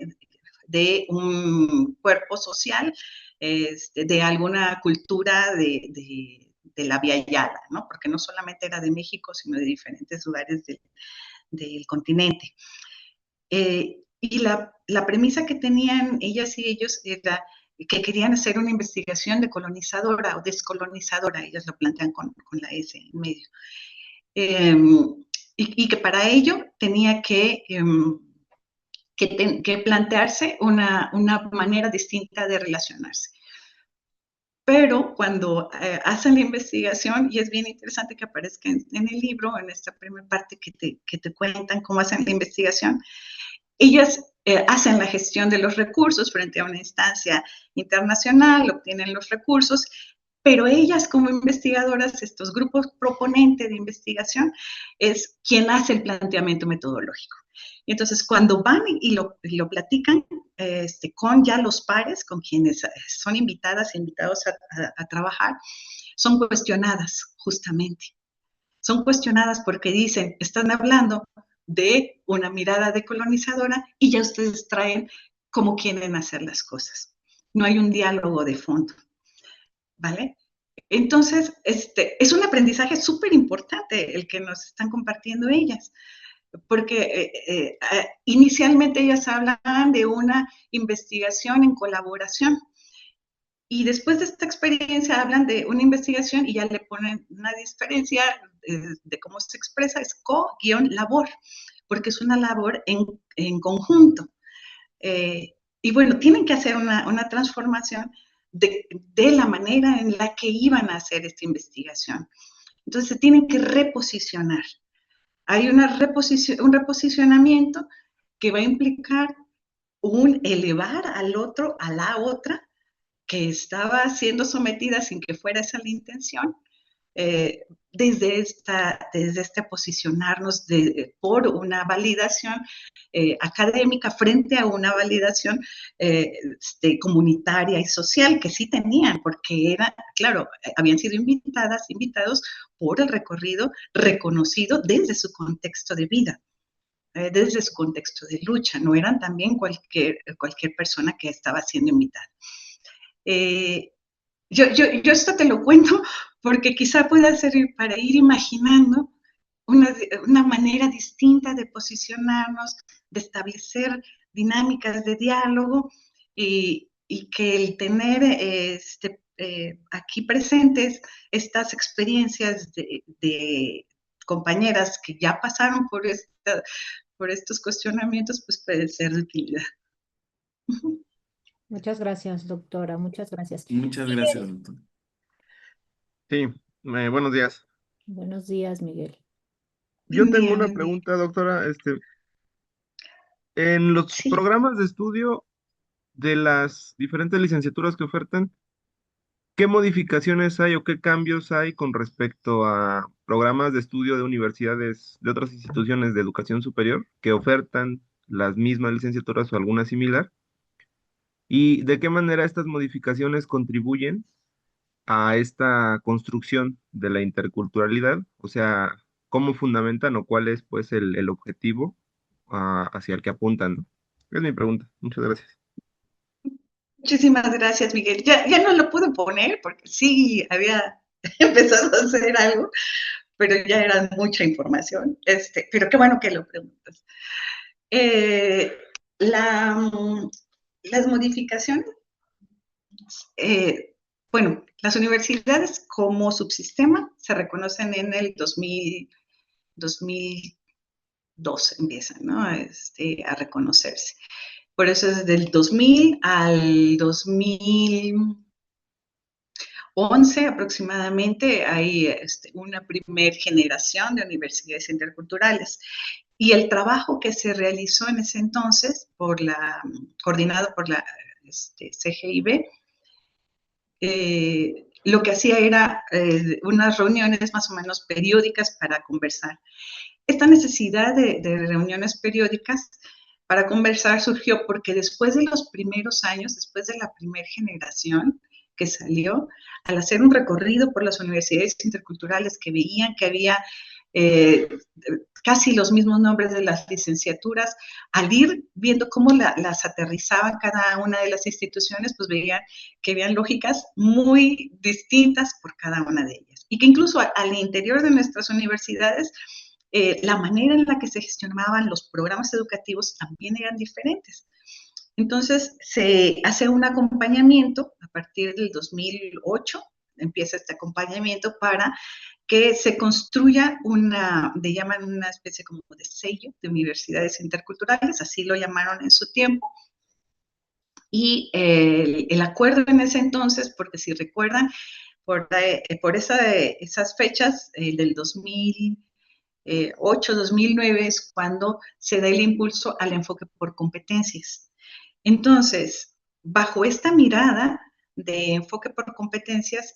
de un cuerpo social, de alguna cultura de la Via Yala, ¿no? Porque no solamente era de México, sino de diferentes lugares del continente. Y la premisa que tenían ellas y ellos era que querían hacer una investigación decolonizadora o descolonizadora, ellas lo plantean con la S en medio. Y que para ello tenía que plantearse una manera distinta de relacionarse. Pero cuando hacen la investigación, y es bien interesante que aparezca en el libro, en esta primera parte que te cuentan cómo hacen la investigación, ellas hacen la gestión de los recursos frente a una instancia internacional, obtienen los recursos, pero ellas como investigadoras, estos grupos proponentes de investigación, es quien hace el planteamiento metodológico. Y entonces, cuando van y lo platican con ya los pares, con quienes son invitadas e invitados a trabajar, son cuestionadas justamente. Son cuestionadas porque dicen, están hablando de una mirada decolonizadora y ya ustedes traen cómo quieren hacer las cosas. No hay un diálogo de fondo, ¿vale? Entonces, es un aprendizaje súper importante el que nos están compartiendo ellas, porque inicialmente ellas hablan de una investigación en colaboración, y después de esta experiencia hablan de una investigación y ya le ponen una diferencia de cómo se expresa, es co-labor, porque es una labor en conjunto. Y bueno, tienen que hacer una transformación de la manera en la que iban a hacer esta investigación. Entonces se tienen que reposicionar. Hay un reposicionamiento que va a implicar un elevar al otro, a la otra, que estaba siendo sometida sin que fuera esa la intención, desde este posicionarnos por una validación académica frente a una validación comunitaria y social que sí tenían, porque era, claro, habían sido invitados por el recorrido reconocido desde su contexto de vida, desde su contexto de lucha, no eran también cualquier persona que estaba siendo invitada. Yo esto te lo cuento porque quizá pueda servir para ir imaginando una manera distinta de posicionarnos, de establecer dinámicas de diálogo y que el tener aquí presentes estas experiencias de compañeras que ya pasaron por estos cuestionamientos, pues puede ser de utilidad. Muchas gracias, doctora. Muchas gracias. Muchas gracias, doctor. Sí, buenos días. Buenos días, Miguel. Yo Buen tengo día, una buen día. pregunta, doctora. En los Sí. programas de estudio de las diferentes licenciaturas que ofertan, ¿qué modificaciones hay o qué cambios hay con respecto a programas de estudio de universidades, de otras instituciones de educación superior que ofertan las mismas licenciaturas o alguna similar? ¿Y de qué manera estas modificaciones contribuyen a esta construcción de la interculturalidad? O sea, ¿cómo fundamentan o cuál es pues el objetivo hacia el que apuntan, ¿no? Es mi pregunta. Muchas gracias. Muchísimas gracias, Miguel. Ya no lo pude poner porque sí había empezado a hacer algo, pero ya era mucha información. Pero qué bueno que lo preguntas. Las modificaciones, bueno, las universidades como subsistema se reconocen en el 2002 empiezan, ¿no? A reconocerse. Por eso desde el 2000 al 2011 aproximadamente hay una primer generación de universidades interculturales. Y el trabajo que se realizó en ese entonces, coordinado por la CGIB, lo que hacía era unas reuniones más o menos periódicas para conversar. Esta necesidad de reuniones periódicas para conversar surgió porque después de los primeros años, después de la primera generación que salió, al hacer un recorrido por las universidades interculturales que veían que había casi los mismos nombres de las licenciaturas, al ir viendo cómo las aterrizaban cada una de las instituciones, pues veían que habían lógicas muy distintas por cada una de ellas. Y que incluso al interior de nuestras universidades, la manera en la que se gestionaban los programas educativos también eran diferentes. Entonces, se hace un acompañamiento a partir del 2008, empieza este acompañamiento para que se construya le llaman una especie como de sello de universidades interculturales, así lo llamaron en su tiempo. Y el acuerdo en ese entonces, porque si recuerdan, por esas fechas del 2008, 2009 es cuando se da el impulso al enfoque por competencias. Entonces, bajo esta mirada de enfoque por competencias,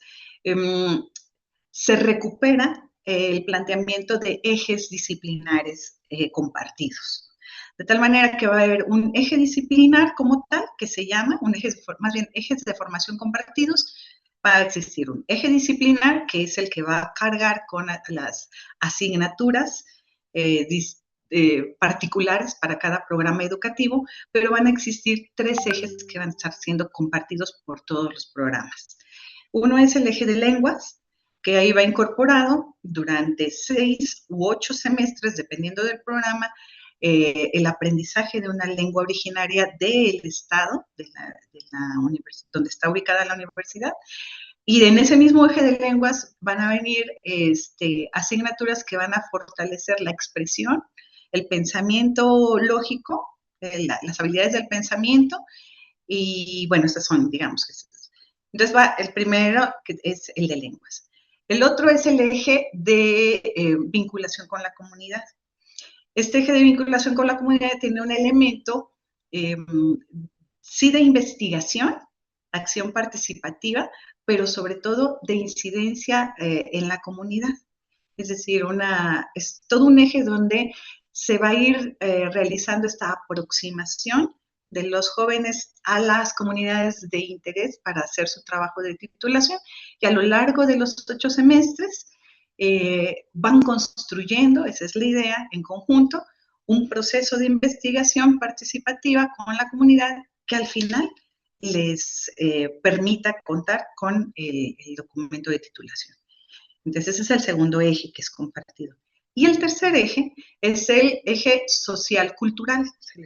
se recupera el planteamiento de ejes disciplinares compartidos. De tal manera que va a haber un eje disciplinar como tal, que se llama, más bien ejes de formación compartidos. Va a existir un eje disciplinar, que es el que va a cargar con las asignaturas particulares para cada programa educativo, pero van a existir 3 ejes que van a estar siendo compartidos por todos los programas. Uno es el eje de lenguas, que ahí va incorporado durante 6 u 8 semestres, dependiendo del programa, el aprendizaje de una lengua originaria del estado, donde está ubicada la universidad. Y en ese mismo eje de lenguas van a venir asignaturas que van a fortalecer la expresión, el pensamiento lógico, las habilidades del pensamiento, y bueno, estas son, digamos, entonces va el primero, que es el de lenguas. El otro es el eje de vinculación con la comunidad. Este eje de vinculación con la comunidad tiene un elemento, sí, de investigación, acción participativa, pero sobre todo de incidencia en la comunidad. Es decir, es todo un eje donde se va a ir realizando esta aproximación de los jóvenes a las comunidades de interés para hacer su trabajo de titulación, y a lo largo de los 8 semestres van construyendo, esa es la idea, en conjunto, un proceso de investigación participativa con la comunidad que al final les permita contar con el documento de titulación. Entonces, ese es el segundo eje que es compartido. Y el tercer eje es el eje social-cultural, se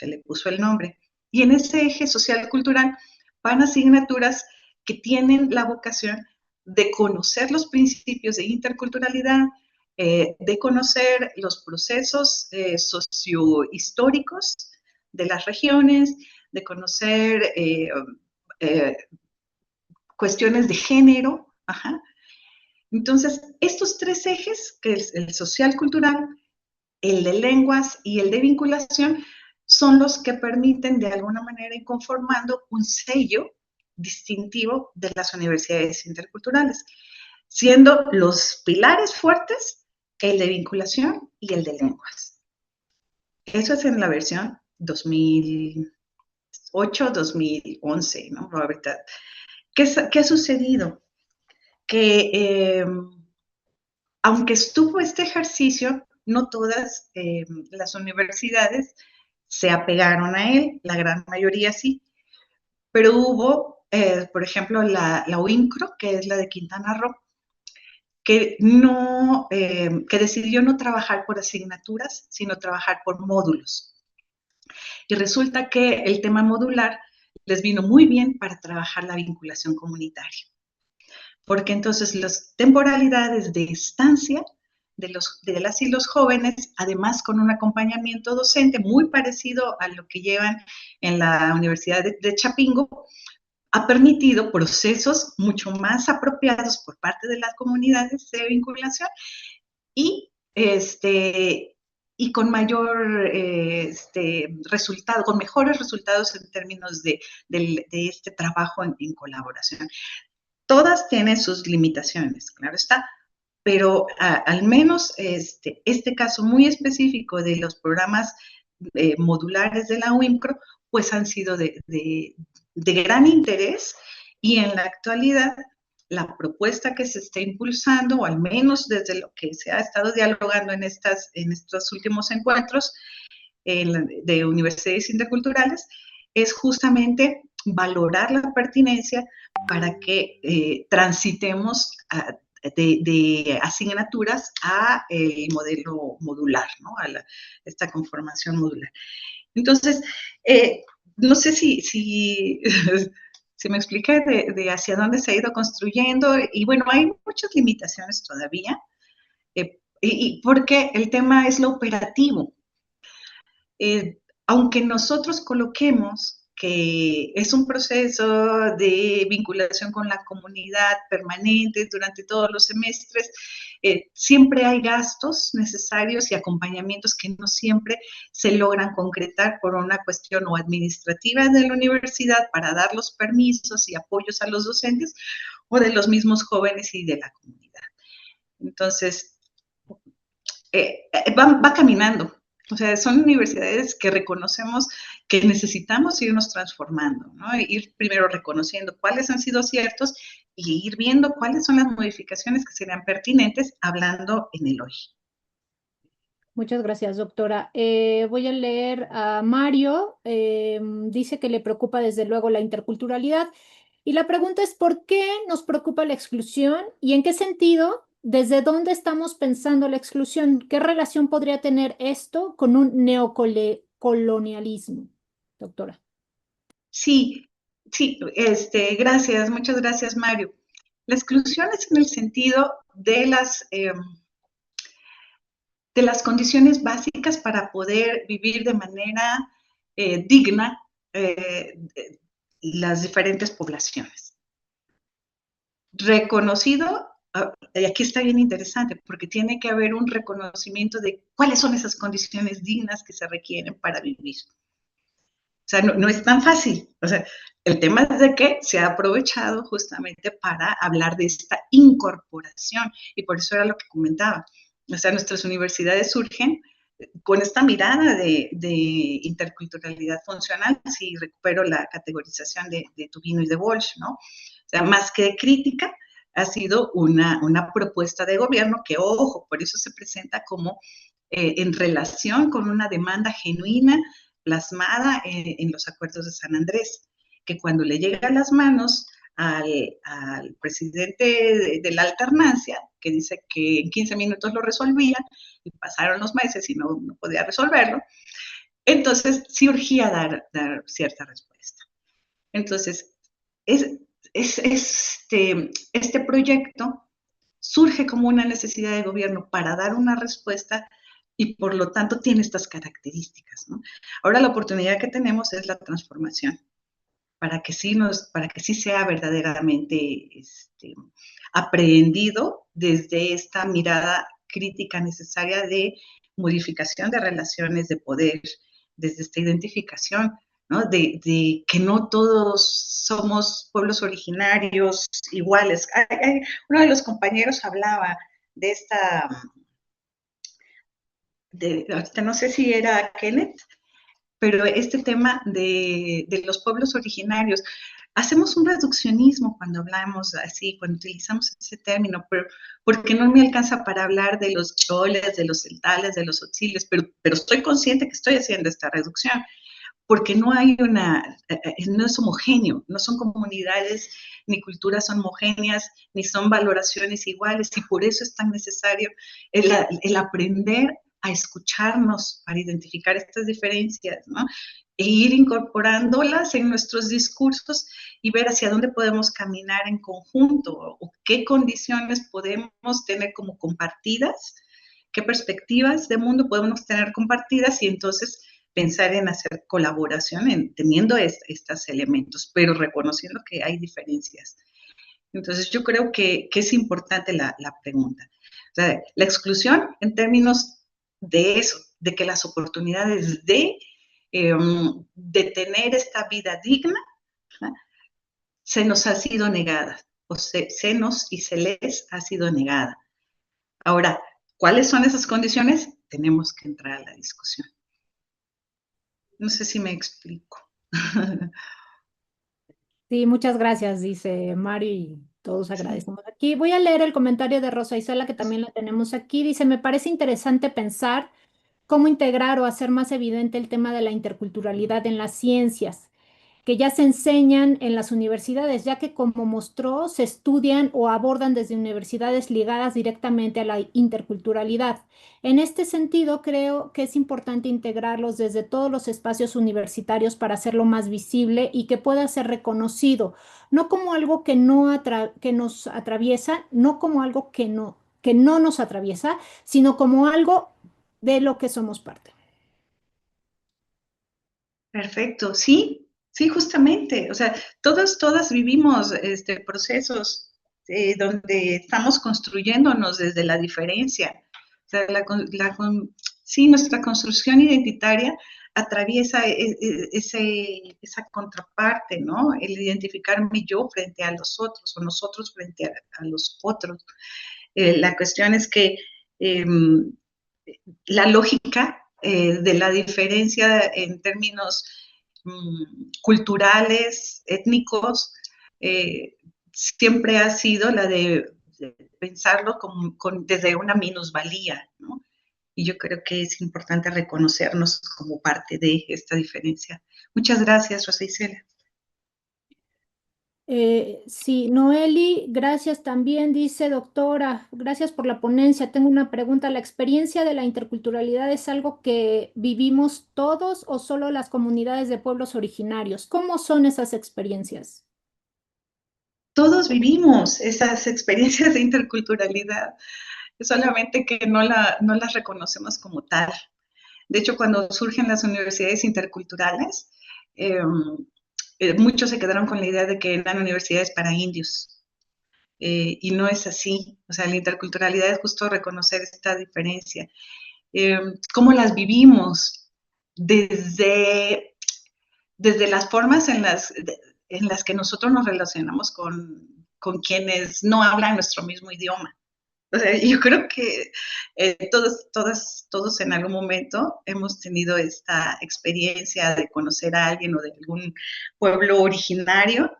le puso el nombre. Y en ese eje social-cultural van asignaturas que tienen la vocación de conocer los principios de interculturalidad, de conocer los procesos sociohistóricos de las regiones, de conocer cuestiones de género. Ajá. Entonces, estos 3 ejes, que es el social-cultural, el de lenguas y el de vinculación, son los que permiten de alguna manera ir conformando un sello distintivo de las universidades interculturales, siendo los pilares fuertes el de vinculación y el de lenguas. Eso es en la versión 2008-2011, ¿no? Ahorita, ¿qué ha sucedido? Que aunque estuvo este ejercicio, no todas las universidades se apegaron a él, la gran mayoría sí, pero hubo, por ejemplo, la UIMCRO, que es la de Quintana Roo, que decidió no trabajar por asignaturas, sino trabajar por módulos. Y resulta que el tema modular les vino muy bien para trabajar la vinculación comunitaria, porque entonces las temporalidades de estancia de las y los jóvenes, además con un acompañamiento docente muy parecido a lo que llevan en la Universidad de Chapingo, ha permitido procesos mucho más apropiados por parte de las comunidades de vinculación y con mayor resultado, con mejores resultados en términos de este trabajo en colaboración. Todas tienen sus limitaciones, claro está, pero al menos este caso muy específico de los programas modulares de la UIMCRO, pues han sido de gran interés, y en la actualidad la propuesta que se está impulsando, o al menos desde lo que se ha estado dialogando en estos últimos encuentros de universidades interculturales, es justamente valorar la pertinencia para que transitemos de asignaturas a el modelo modular, ¿no? A esta conformación modular. Entonces, no sé si me expliqué de hacia dónde se ha ido construyendo, y bueno, hay muchas limitaciones todavía, y porque el tema es lo operativo. Aunque nosotros coloquemos que es un proceso de vinculación con la comunidad permanente durante todos los semestres, siempre hay gastos necesarios y acompañamientos que no siempre se logran concretar por una cuestión o administrativa de la universidad para dar los permisos y apoyos a los docentes, o de los mismos jóvenes y de la comunidad. Entonces, va caminando. O sea, son universidades que reconocemos que necesitamos irnos transformando, ¿no? Ir primero reconociendo cuáles han sido ciertos y ir viendo cuáles son las modificaciones que serían pertinentes hablando en el hoy. Muchas gracias, doctora. Voy a leer a Mario. Dice que le preocupa desde luego la interculturalidad. Y la pregunta es, ¿por qué nos preocupa la exclusión y en qué sentido, desde dónde estamos pensando la exclusión? ¿Qué relación podría tener esto con un neocolonialismo, doctora? Sí, sí, gracias, muchas gracias, Mario. La exclusión es en el sentido de las condiciones básicas para poder vivir de manera digna las diferentes poblaciones. Reconocido, y aquí está bien interesante, porque tiene que haber un reconocimiento de cuáles son esas condiciones dignas que se requieren para vivir. O sea, no es tan fácil. O sea, el tema es de que se ha aprovechado justamente para hablar de esta incorporación, y por eso era lo que comentaba. O sea, nuestras universidades surgen con esta mirada de interculturalidad funcional, si recupero la categorización de Tubino y de Walsh, ¿no? O sea, más que crítica, ha sido una propuesta de gobierno que, ojo, por eso se presenta como en relación con una demanda genuina plasmada en los acuerdos de San Andrés, que cuando le llega a las manos al presidente de la alternancia, que dice que en 15 minutos lo resolvía, y pasaron los meses y no podía resolverlo, entonces sí urgía dar cierta respuesta. Entonces, este proyecto surge como una necesidad de gobierno para dar una respuesta y por lo tanto tiene estas características, ¿no? Ahora la oportunidad que tenemos es la transformación para que sí sea verdaderamente aprehendido desde esta mirada crítica necesaria de modificación de relaciones de poder, desde esta identificación, ¿no? De que no todos somos pueblos originarios iguales. Uno de los compañeros hablaba de ahorita no sé si era Kenneth, pero este tema de los pueblos originarios, hacemos un reduccionismo cuando hablamos así, cuando utilizamos ese término, pero porque no me alcanza para hablar de los choles, de los celtales, de los otziles, pero estoy consciente que estoy haciendo esta reducción, porque no es homogéneo, no son comunidades ni culturas homogéneas, ni son valoraciones iguales, y por eso es tan necesario el aprender a escucharnos para identificar estas diferencias, ¿no? E ir incorporándolas en nuestros discursos y ver hacia dónde podemos caminar en conjunto o qué condiciones podemos tener como compartidas, qué perspectivas de mundo podemos tener compartidas y entonces pensar en hacer colaboración teniendo estos elementos, pero reconociendo que hay diferencias. Entonces yo creo que es importante la pregunta. O sea, la exclusión en términos de eso, de que las oportunidades de tener esta vida digna, ¿no? Se nos ha sido negada, o se nos y se les ha sido negada. Ahora, ¿cuáles son esas condiciones? Tenemos que entrar a la discusión. No sé si me explico. Sí, muchas gracias, dice Mario, y todos agradecemos aquí. Voy a leer el comentario de Rosa Isela, que también la tenemos aquí. Dice, me parece interesante pensar cómo integrar o hacer más evidente el tema de la interculturalidad en las ciencias, que ya se enseñan en las universidades, ya que como mostró, se estudian o abordan desde universidades ligadas directamente a la interculturalidad. En este sentido, creo que es importante integrarlos desde todos los espacios universitarios para hacerlo más visible y que pueda ser reconocido, no como algo que nos atraviesa, no como algo que no nos atraviesa, sino como algo de lo que somos parte. Perfecto, sí, sí, justamente. O sea, todas vivimos procesos donde estamos construyéndonos desde la diferencia. O sea, sí, nuestra construcción identitaria atraviesa esa contraparte, ¿no? El identificarme yo frente a los otros o nosotros frente a los otros. La cuestión es que la lógica de la diferencia en términos culturales, étnicos, siempre ha sido la de pensarlo desde una minusvalía, ¿no? Y yo creo que es importante reconocernos como parte de esta diferencia. Muchas gracias, Rosa Isela. Sí, Noeli, gracias también, dice doctora, gracias por la ponencia. Tengo una pregunta. ¿La experiencia de la interculturalidad es algo que vivimos todos o solo las comunidades de pueblos originarios? ¿Cómo son esas experiencias? Todos vivimos esas experiencias de interculturalidad, solamente que no las reconocemos como tal. De hecho, cuando surgen las universidades interculturales, muchos se quedaron con la idea de que eran universidades para indios. Y no es así. O sea, la interculturalidad es justo reconocer esta diferencia. ¿Cómo las vivimos? Desde las formas en las que nosotros nos relacionamos con quienes no hablan nuestro mismo idioma. O sea, yo creo que todos en algún momento hemos tenido esta experiencia de conocer a alguien o de algún pueblo originario,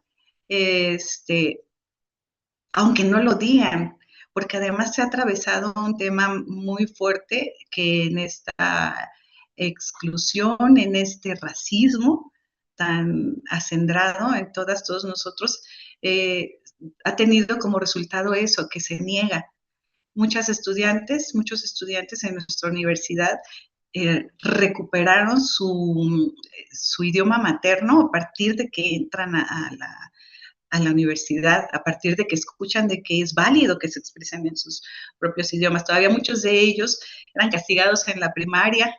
aunque no lo digan, porque además se ha atravesado un tema muy fuerte que en esta exclusión, en este racismo tan acendrado en todos nosotros, ha tenido como resultado eso, que se niega. Muchos estudiantes en nuestra universidad recuperaron su idioma materno a partir de que entran a la universidad, a partir de que escuchan de que es válido que se expresen en sus propios idiomas. Todavía muchos de ellos eran castigados en la primaria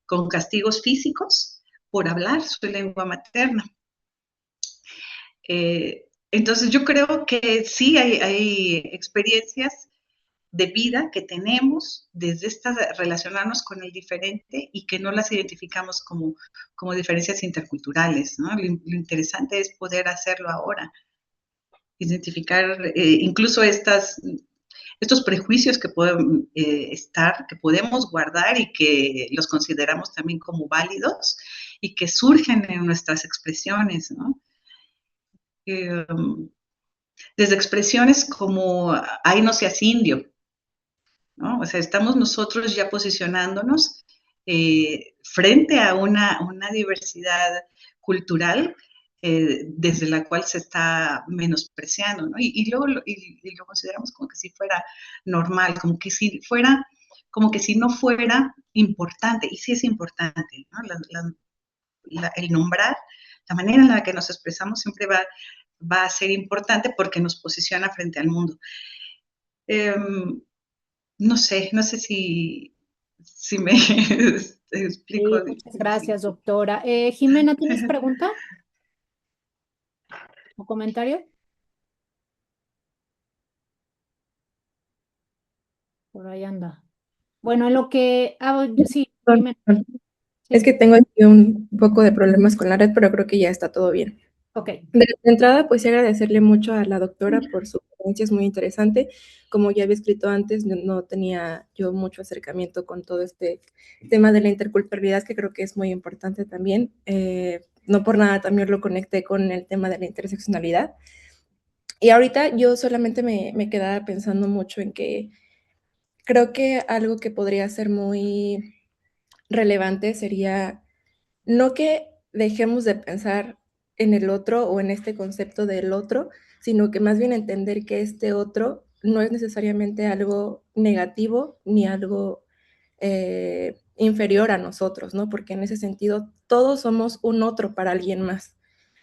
con castigos físicos por hablar su lengua materna. Entonces yo creo que sí hay experiencias de vida que tenemos desde relacionarnos con el diferente y que no las identificamos como diferencias interculturales, ¿no? Lo interesante es poder hacerlo ahora, identificar incluso estos prejuicios que pueden que podemos guardar y que los consideramos también como válidos y que surgen en nuestras expresiones, ¿no? Desde expresiones como, ay, no seas indio, ¿no? O sea, estamos nosotros ya posicionándonos frente a una diversidad cultural desde la cual se está menospreciando, ¿no? Y luego lo consideramos como que si fuera normal, como que si no fuera importante, y sí es importante, ¿no? El nombrar, la manera en la que nos expresamos siempre va a ser importante porque nos posiciona frente al mundo. No sé si me explico. Sí, muchas gracias, doctora. Jimena, ¿tienes pregunta o comentario? Por ahí anda. Bueno, en lo que... sí, Jimena. Es que tengo aquí un poco de problemas con la red, pero creo que ya está todo bien. Ok. De entrada, pues sí agradecerle mucho a la doctora por su ponencia, es muy interesante. Como ya había escrito antes, no tenía yo mucho acercamiento con todo este tema de la interculturalidad, que creo que es muy importante también. No por nada también lo conecté con el tema de la interseccionalidad. Y ahorita yo solamente me quedaba pensando mucho en que creo que algo que podría ser muy relevante sería no que dejemos de pensar en el otro o en este concepto del otro, sino que más bien entender que este otro no es necesariamente algo negativo ni algo inferior a nosotros, ¿no? Porque en ese sentido todos somos un otro para alguien más,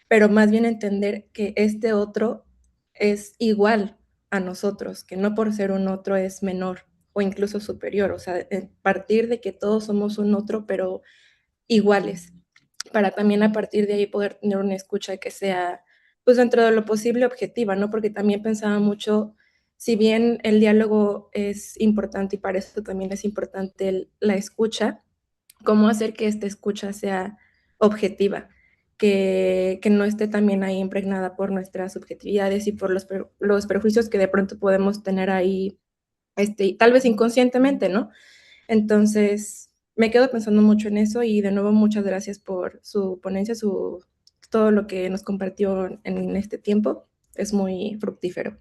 pero más bien entender que este otro es igual a nosotros, que no por ser un otro es menor o incluso superior, o sea, partir de que todos somos un otro, pero iguales, para también a partir de ahí poder tener una escucha que sea, pues dentro de lo posible, objetiva, ¿no? Porque también pensaba mucho, si bien el diálogo es importante y para eso también es importante la escucha, cómo hacer que esta escucha sea objetiva, que no esté también ahí impregnada por nuestras subjetividades y por los prejuicios que de pronto podemos tener ahí, tal vez inconscientemente, ¿no? Entonces, me quedo pensando mucho en eso y de nuevo muchas gracias por su ponencia, todo lo que nos compartió en este tiempo. Es muy fructífero.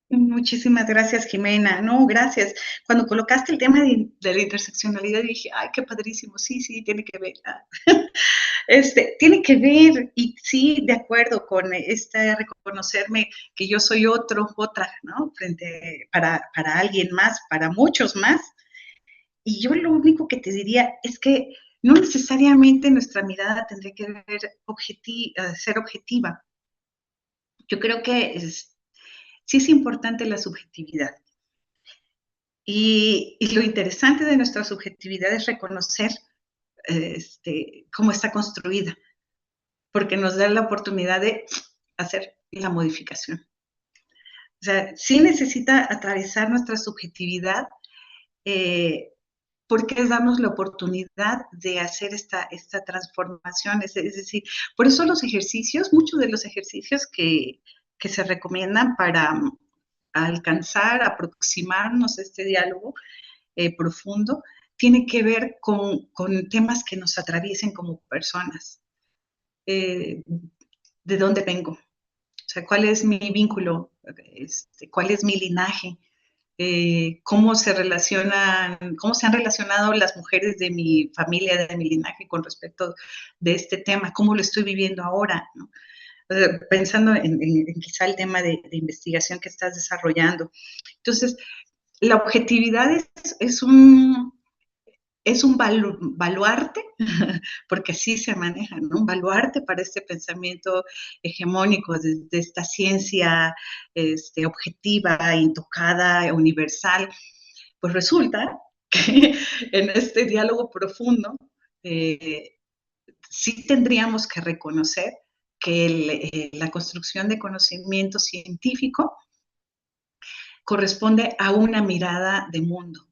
Muchísimas gracias, Jimena. No, gracias. Cuando colocaste el tema de la interseccionalidad, dije, ay, qué padrísimo. Sí, sí, tiene que ver. Tiene que ver, y sí, de acuerdo con reconocerme que yo soy otra, ¿no? Para alguien más, para muchos más. Y yo lo único que te diría es que no necesariamente nuestra mirada tendría que ser objetiva. Yo creo que sí es importante la subjetividad. Y lo interesante de nuestra subjetividad es reconocer cómo está construida, porque nos da la oportunidad de hacer la modificación. O sea, sí necesita atravesar nuestra subjetividad, porque es darnos la oportunidad de hacer esta transformación. Es decir, por eso los ejercicios, muchos de los ejercicios que se recomiendan para alcanzar, aproximarnos a este diálogo profundo, tiene que ver con temas que nos atraviesen como personas. ¿De dónde vengo? O sea, ¿cuál es mi vínculo? ¿Cuál es mi linaje? ¿Cómo se han relacionado las mujeres de mi familia, de mi linaje con respecto de este tema? ¿Cómo lo estoy viviendo ahora? ¿No? O sea, pensando en quizá el tema de investigación que estás desarrollando. Entonces, la objetividad es un baluarte, porque así se maneja, ¿no? Un baluarte para este pensamiento hegemónico de esta ciencia objetiva, intocada, universal. Pues resulta que en este diálogo profundo sí tendríamos que reconocer que la construcción de conocimiento científico corresponde a una mirada de mundo.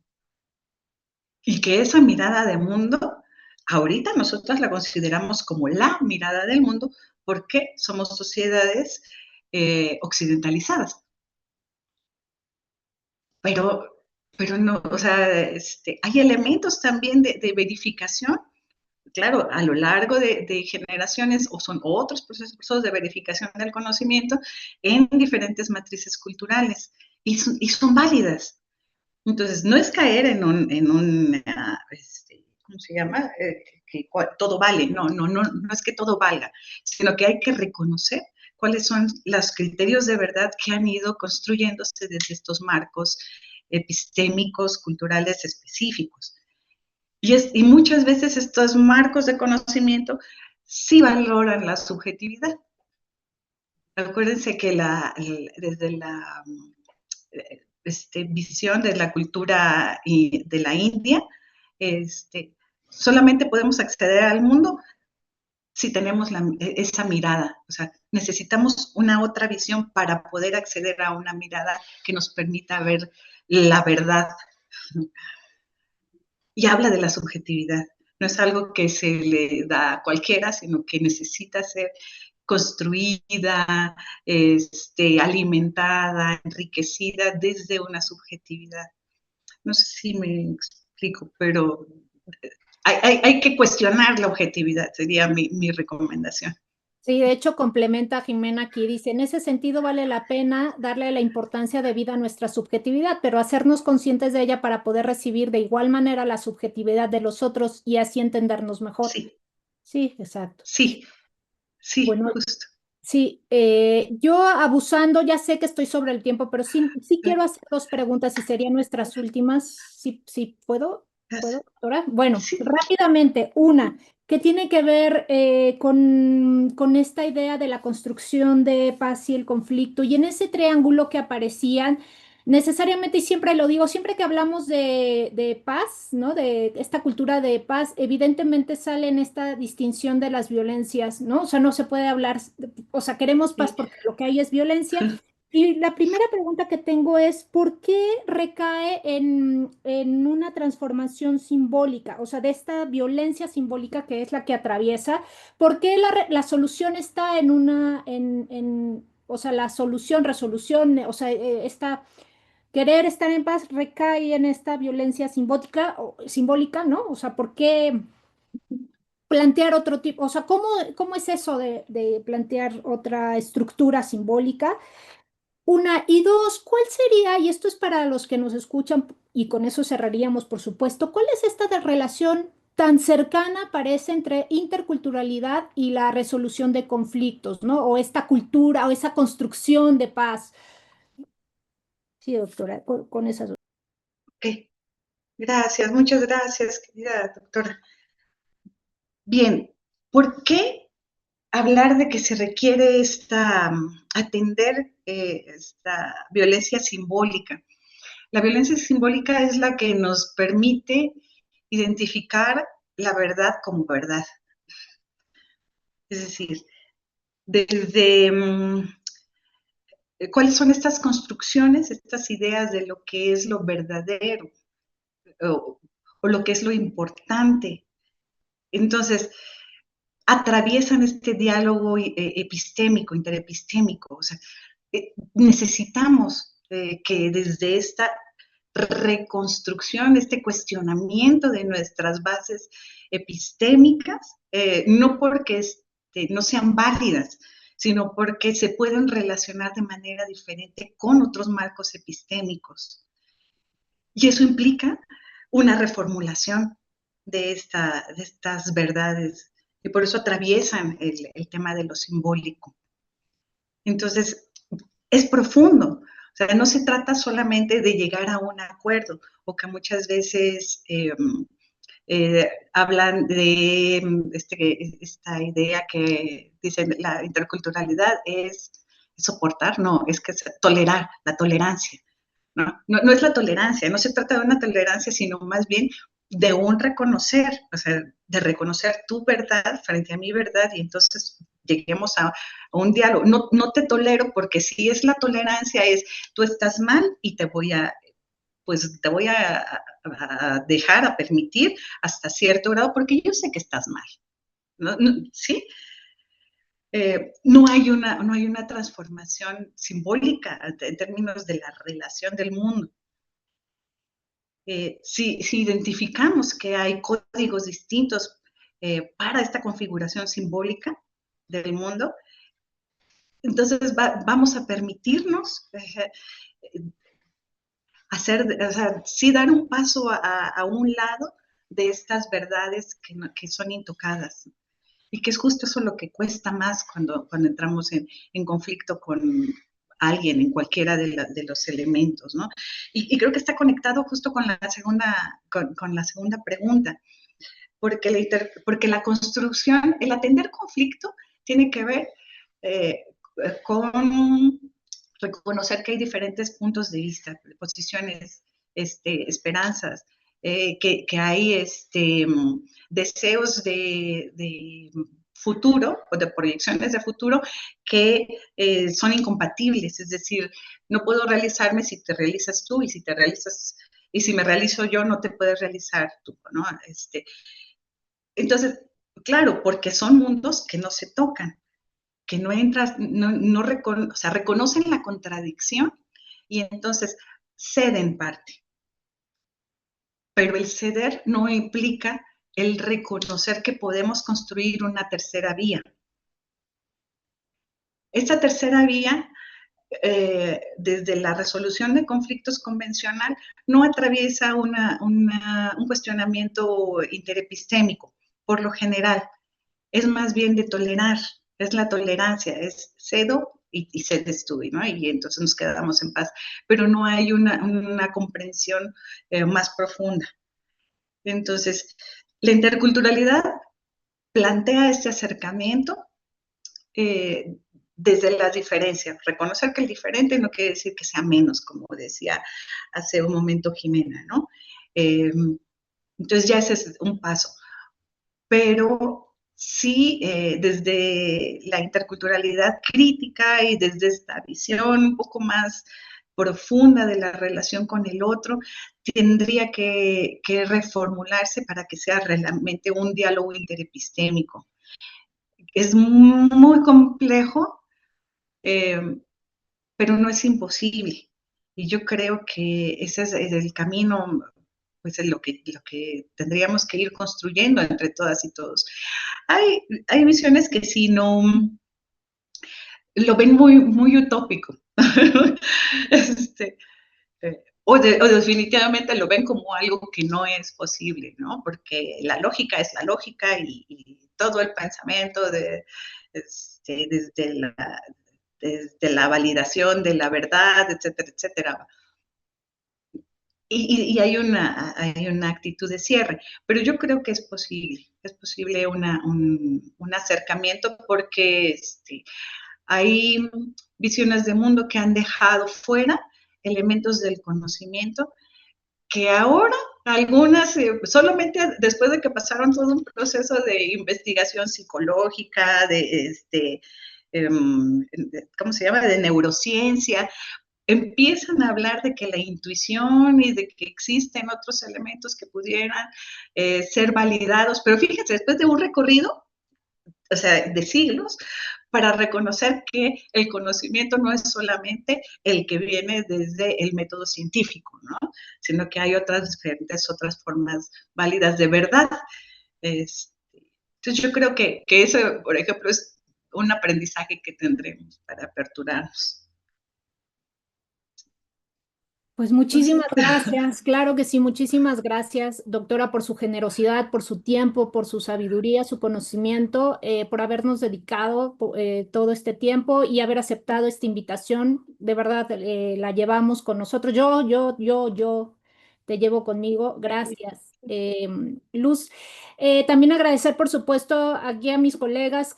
Y que esa mirada de mundo, ahorita nosotras la consideramos como la mirada del mundo porque somos sociedades occidentalizadas. Pero no, o sea, hay elementos también de verificación, claro, a lo largo de generaciones, o son otros procesos de verificación del conocimiento en diferentes matrices culturales, y son válidas. Entonces, no es caer en un ¿cómo se llama? Que todo vale. No es que todo valga, sino que hay que reconocer cuáles son los criterios de verdad que han ido construyéndose desde estos marcos epistémicos, culturales específicos. Y muchas veces estos marcos de conocimiento sí valoran la subjetividad. Acuérdense que desde la visión de la cultura de la India, solamente podemos acceder al mundo si tenemos esa mirada. O sea, necesitamos una otra visión para poder acceder a una mirada que nos permita ver la verdad. Y habla de la subjetividad. No es algo que se le da a cualquiera, sino que necesita ser construida, alimentada, enriquecida desde una subjetividad. No sé si me explico, pero hay que cuestionar la objetividad, sería mi recomendación. Sí, de hecho complementa a Jimena aquí, dice, en ese sentido vale la pena darle la importancia debida a nuestra subjetividad, pero hacernos conscientes de ella para poder recibir de igual manera la subjetividad de los otros y así entendernos mejor. Sí. Sí, exacto. Sí, bueno, justo. Sí, yo abusando, ya sé que estoy sobre el tiempo, pero sí quiero hacer dos preguntas y serían nuestras últimas, si puedo. ¿Puedo, doctora? Bueno, sí. Rápidamente, una, que tiene que ver con esta idea de la construcción de paz y el conflicto, y en ese triángulo que aparecían, necesariamente, y siempre lo digo, siempre que hablamos de paz, ¿no? De esta cultura de paz, evidentemente sale en esta distinción de las violencias, ¿no? O sea, no se puede hablar, o sea, queremos paz porque lo que hay es violencia. Y la primera pregunta que tengo es, ¿por qué recae en una transformación simbólica? O sea, de esta violencia simbólica que es la que atraviesa, ¿por qué la solución está o sea, la resolución, o sea, esta querer estar en paz recae en esta violencia simbólica, ¿no? O sea, ¿por qué plantear otro tipo? O sea, ¿cómo es eso de plantear otra estructura simbólica? Una, y dos, ¿cuál sería, y esto es para los que nos escuchan, y con eso cerraríamos, por supuesto, cuál es esta relación tan cercana, parece, entre interculturalidad y la resolución de conflictos, ¿no? O esta cultura, o esa construcción de paz? Sí, doctora, con esas. Ok, gracias, muchas gracias, querida doctora. Bien, ¿por qué hablar de que se requiere atender esta violencia simbólica? La violencia simbólica es la que nos permite identificar la verdad como verdad. Es decir, desde cuáles son estas construcciones, estas ideas de lo que es lo verdadero o lo que es lo importante. Entonces, atraviesan este diálogo epistémico, interepistémico. O sea, necesitamos que desde esta reconstrucción, este cuestionamiento de nuestras bases epistémicas, no porque no sean válidas, sino porque se pueden relacionar de manera diferente con otros marcos epistémicos. Y eso implica una reformulación de estas verdades, y por eso atraviesan el tema de lo simbólico. Entonces, es profundo. O sea, no se trata solamente de llegar a un acuerdo, o que muchas veces hablan de esta idea que dicen la interculturalidad es soportar, no, es que es tolerar, la tolerancia. No es la tolerancia, no se trata de una tolerancia, sino más bien de un reconocer, o sea, de reconocer tu verdad frente a mi verdad, y entonces lleguemos a un diálogo. No te tolero, porque si es la tolerancia, es tú estás mal y te voy a dejar, a permitir hasta cierto grado, porque yo sé que estás mal, ¿sí? No hay una transformación simbólica en términos de la relación del mundo. Si identificamos que hay códigos distintos para esta configuración simbólica del mundo, entonces vamos a permitirnos sí dar un paso a un lado de estas verdades que son intocadas. Y que es justo eso lo que cuesta más cuando entramos en conflicto con alguien, en cualquiera de los elementos, ¿no? Y creo que está conectado justo con la segunda pregunta, porque la construcción, el atender conflicto, tiene que ver con reconocer que hay diferentes puntos de vista, posiciones, esperanzas, que hay deseos de futuro o de proyecciones de futuro que son incompatibles. Es decir, no puedo realizarme si te realizas tú, y si me realizo yo, no te puedes realizar tú, ¿no? Entonces, claro, porque son mundos que no se tocan, que no entras, o sea, reconocen la contradicción y entonces ceden parte. Pero el ceder no implica el reconocer que podemos construir una tercera vía. Esta tercera vía, desde la resolución de conflictos convencional, no atraviesa un cuestionamiento interepistémico, por lo general. Es más bien de tolerar, es la tolerancia, es cedo y cedes tú, ¿no? Y entonces nos quedamos en paz, pero no hay una comprensión más profunda. Entonces, la interculturalidad plantea este acercamiento desde las diferencias. Reconocer que el diferente no quiere decir que sea menos, como decía hace un momento Jimena, ¿no? Entonces ya ese es un paso. Pero sí, desde la interculturalidad crítica y desde esta visión un poco más profunda de la relación con el otro, tendría que reformularse para que sea realmente un diálogo interepistémico. Es muy complejo, pero no es imposible. Y yo creo que ese es el camino, pues es lo que tendríamos que ir construyendo entre todas y todos. Hay visiones que sí no lo ven muy utópico. O definitivamente lo ven como algo que no es posible, ¿no? Porque la lógica es la lógica y todo el pensamiento desde la validación de la verdad, etcétera, etcétera. Y hay una actitud de cierre, pero yo creo que es posible un acercamiento porque hay visiones de mundo que han dejado fuera elementos del conocimiento que ahora algunas, solamente después de que pasaron todo un proceso de investigación psicológica, ¿cómo se llama?, de neurociencia, empiezan a hablar de que la intuición y de que existen otros elementos que pudieran ser validados, pero fíjense, después de un recorrido, o sea, de siglos, para reconocer que el conocimiento no es solamente el que viene desde el método científico, ¿no? Sino que hay otras formas válidas de verdad. Entonces yo creo que eso, por ejemplo, es un aprendizaje que tendremos para aperturarnos. Pues muchísimas gracias, claro que sí, muchísimas gracias, doctora, por su generosidad, por su tiempo, por su sabiduría, su conocimiento, por habernos dedicado todo este tiempo y haber aceptado esta invitación. De verdad, la llevamos con nosotros. Yo te llevo conmigo. Gracias, Luz. También agradecer, por supuesto, aquí a mis colegas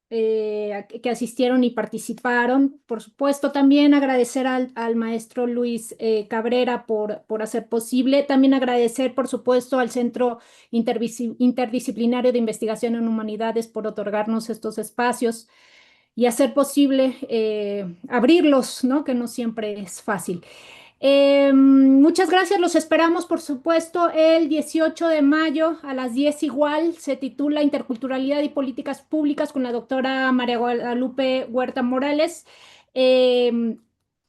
que asistieron y participaron. Por supuesto, también agradecer al maestro Luis Cabrera por hacer posible. También agradecer, por supuesto, al Centro Interdisciplinario de Investigación en Humanidades por otorgarnos estos espacios y hacer posible abrirlos, ¿no? Que no siempre es fácil. Muchas gracias, los esperamos por supuesto el 18 de mayo a las 10 igual, se titula Interculturalidad y Políticas Públicas con la doctora María Guadalupe Huerta Morales. Y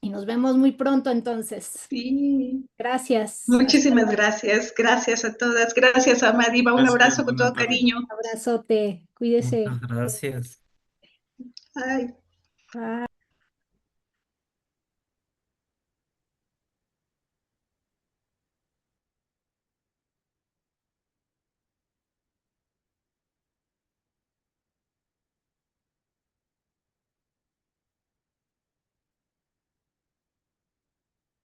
nos vemos muy pronto entonces. Sí. Gracias. Muchísimas gracias a todas, gracias a Madiva, un abrazo con todo cariño. Un abrazote, cuídese. Muchas gracias. Bye. Bye.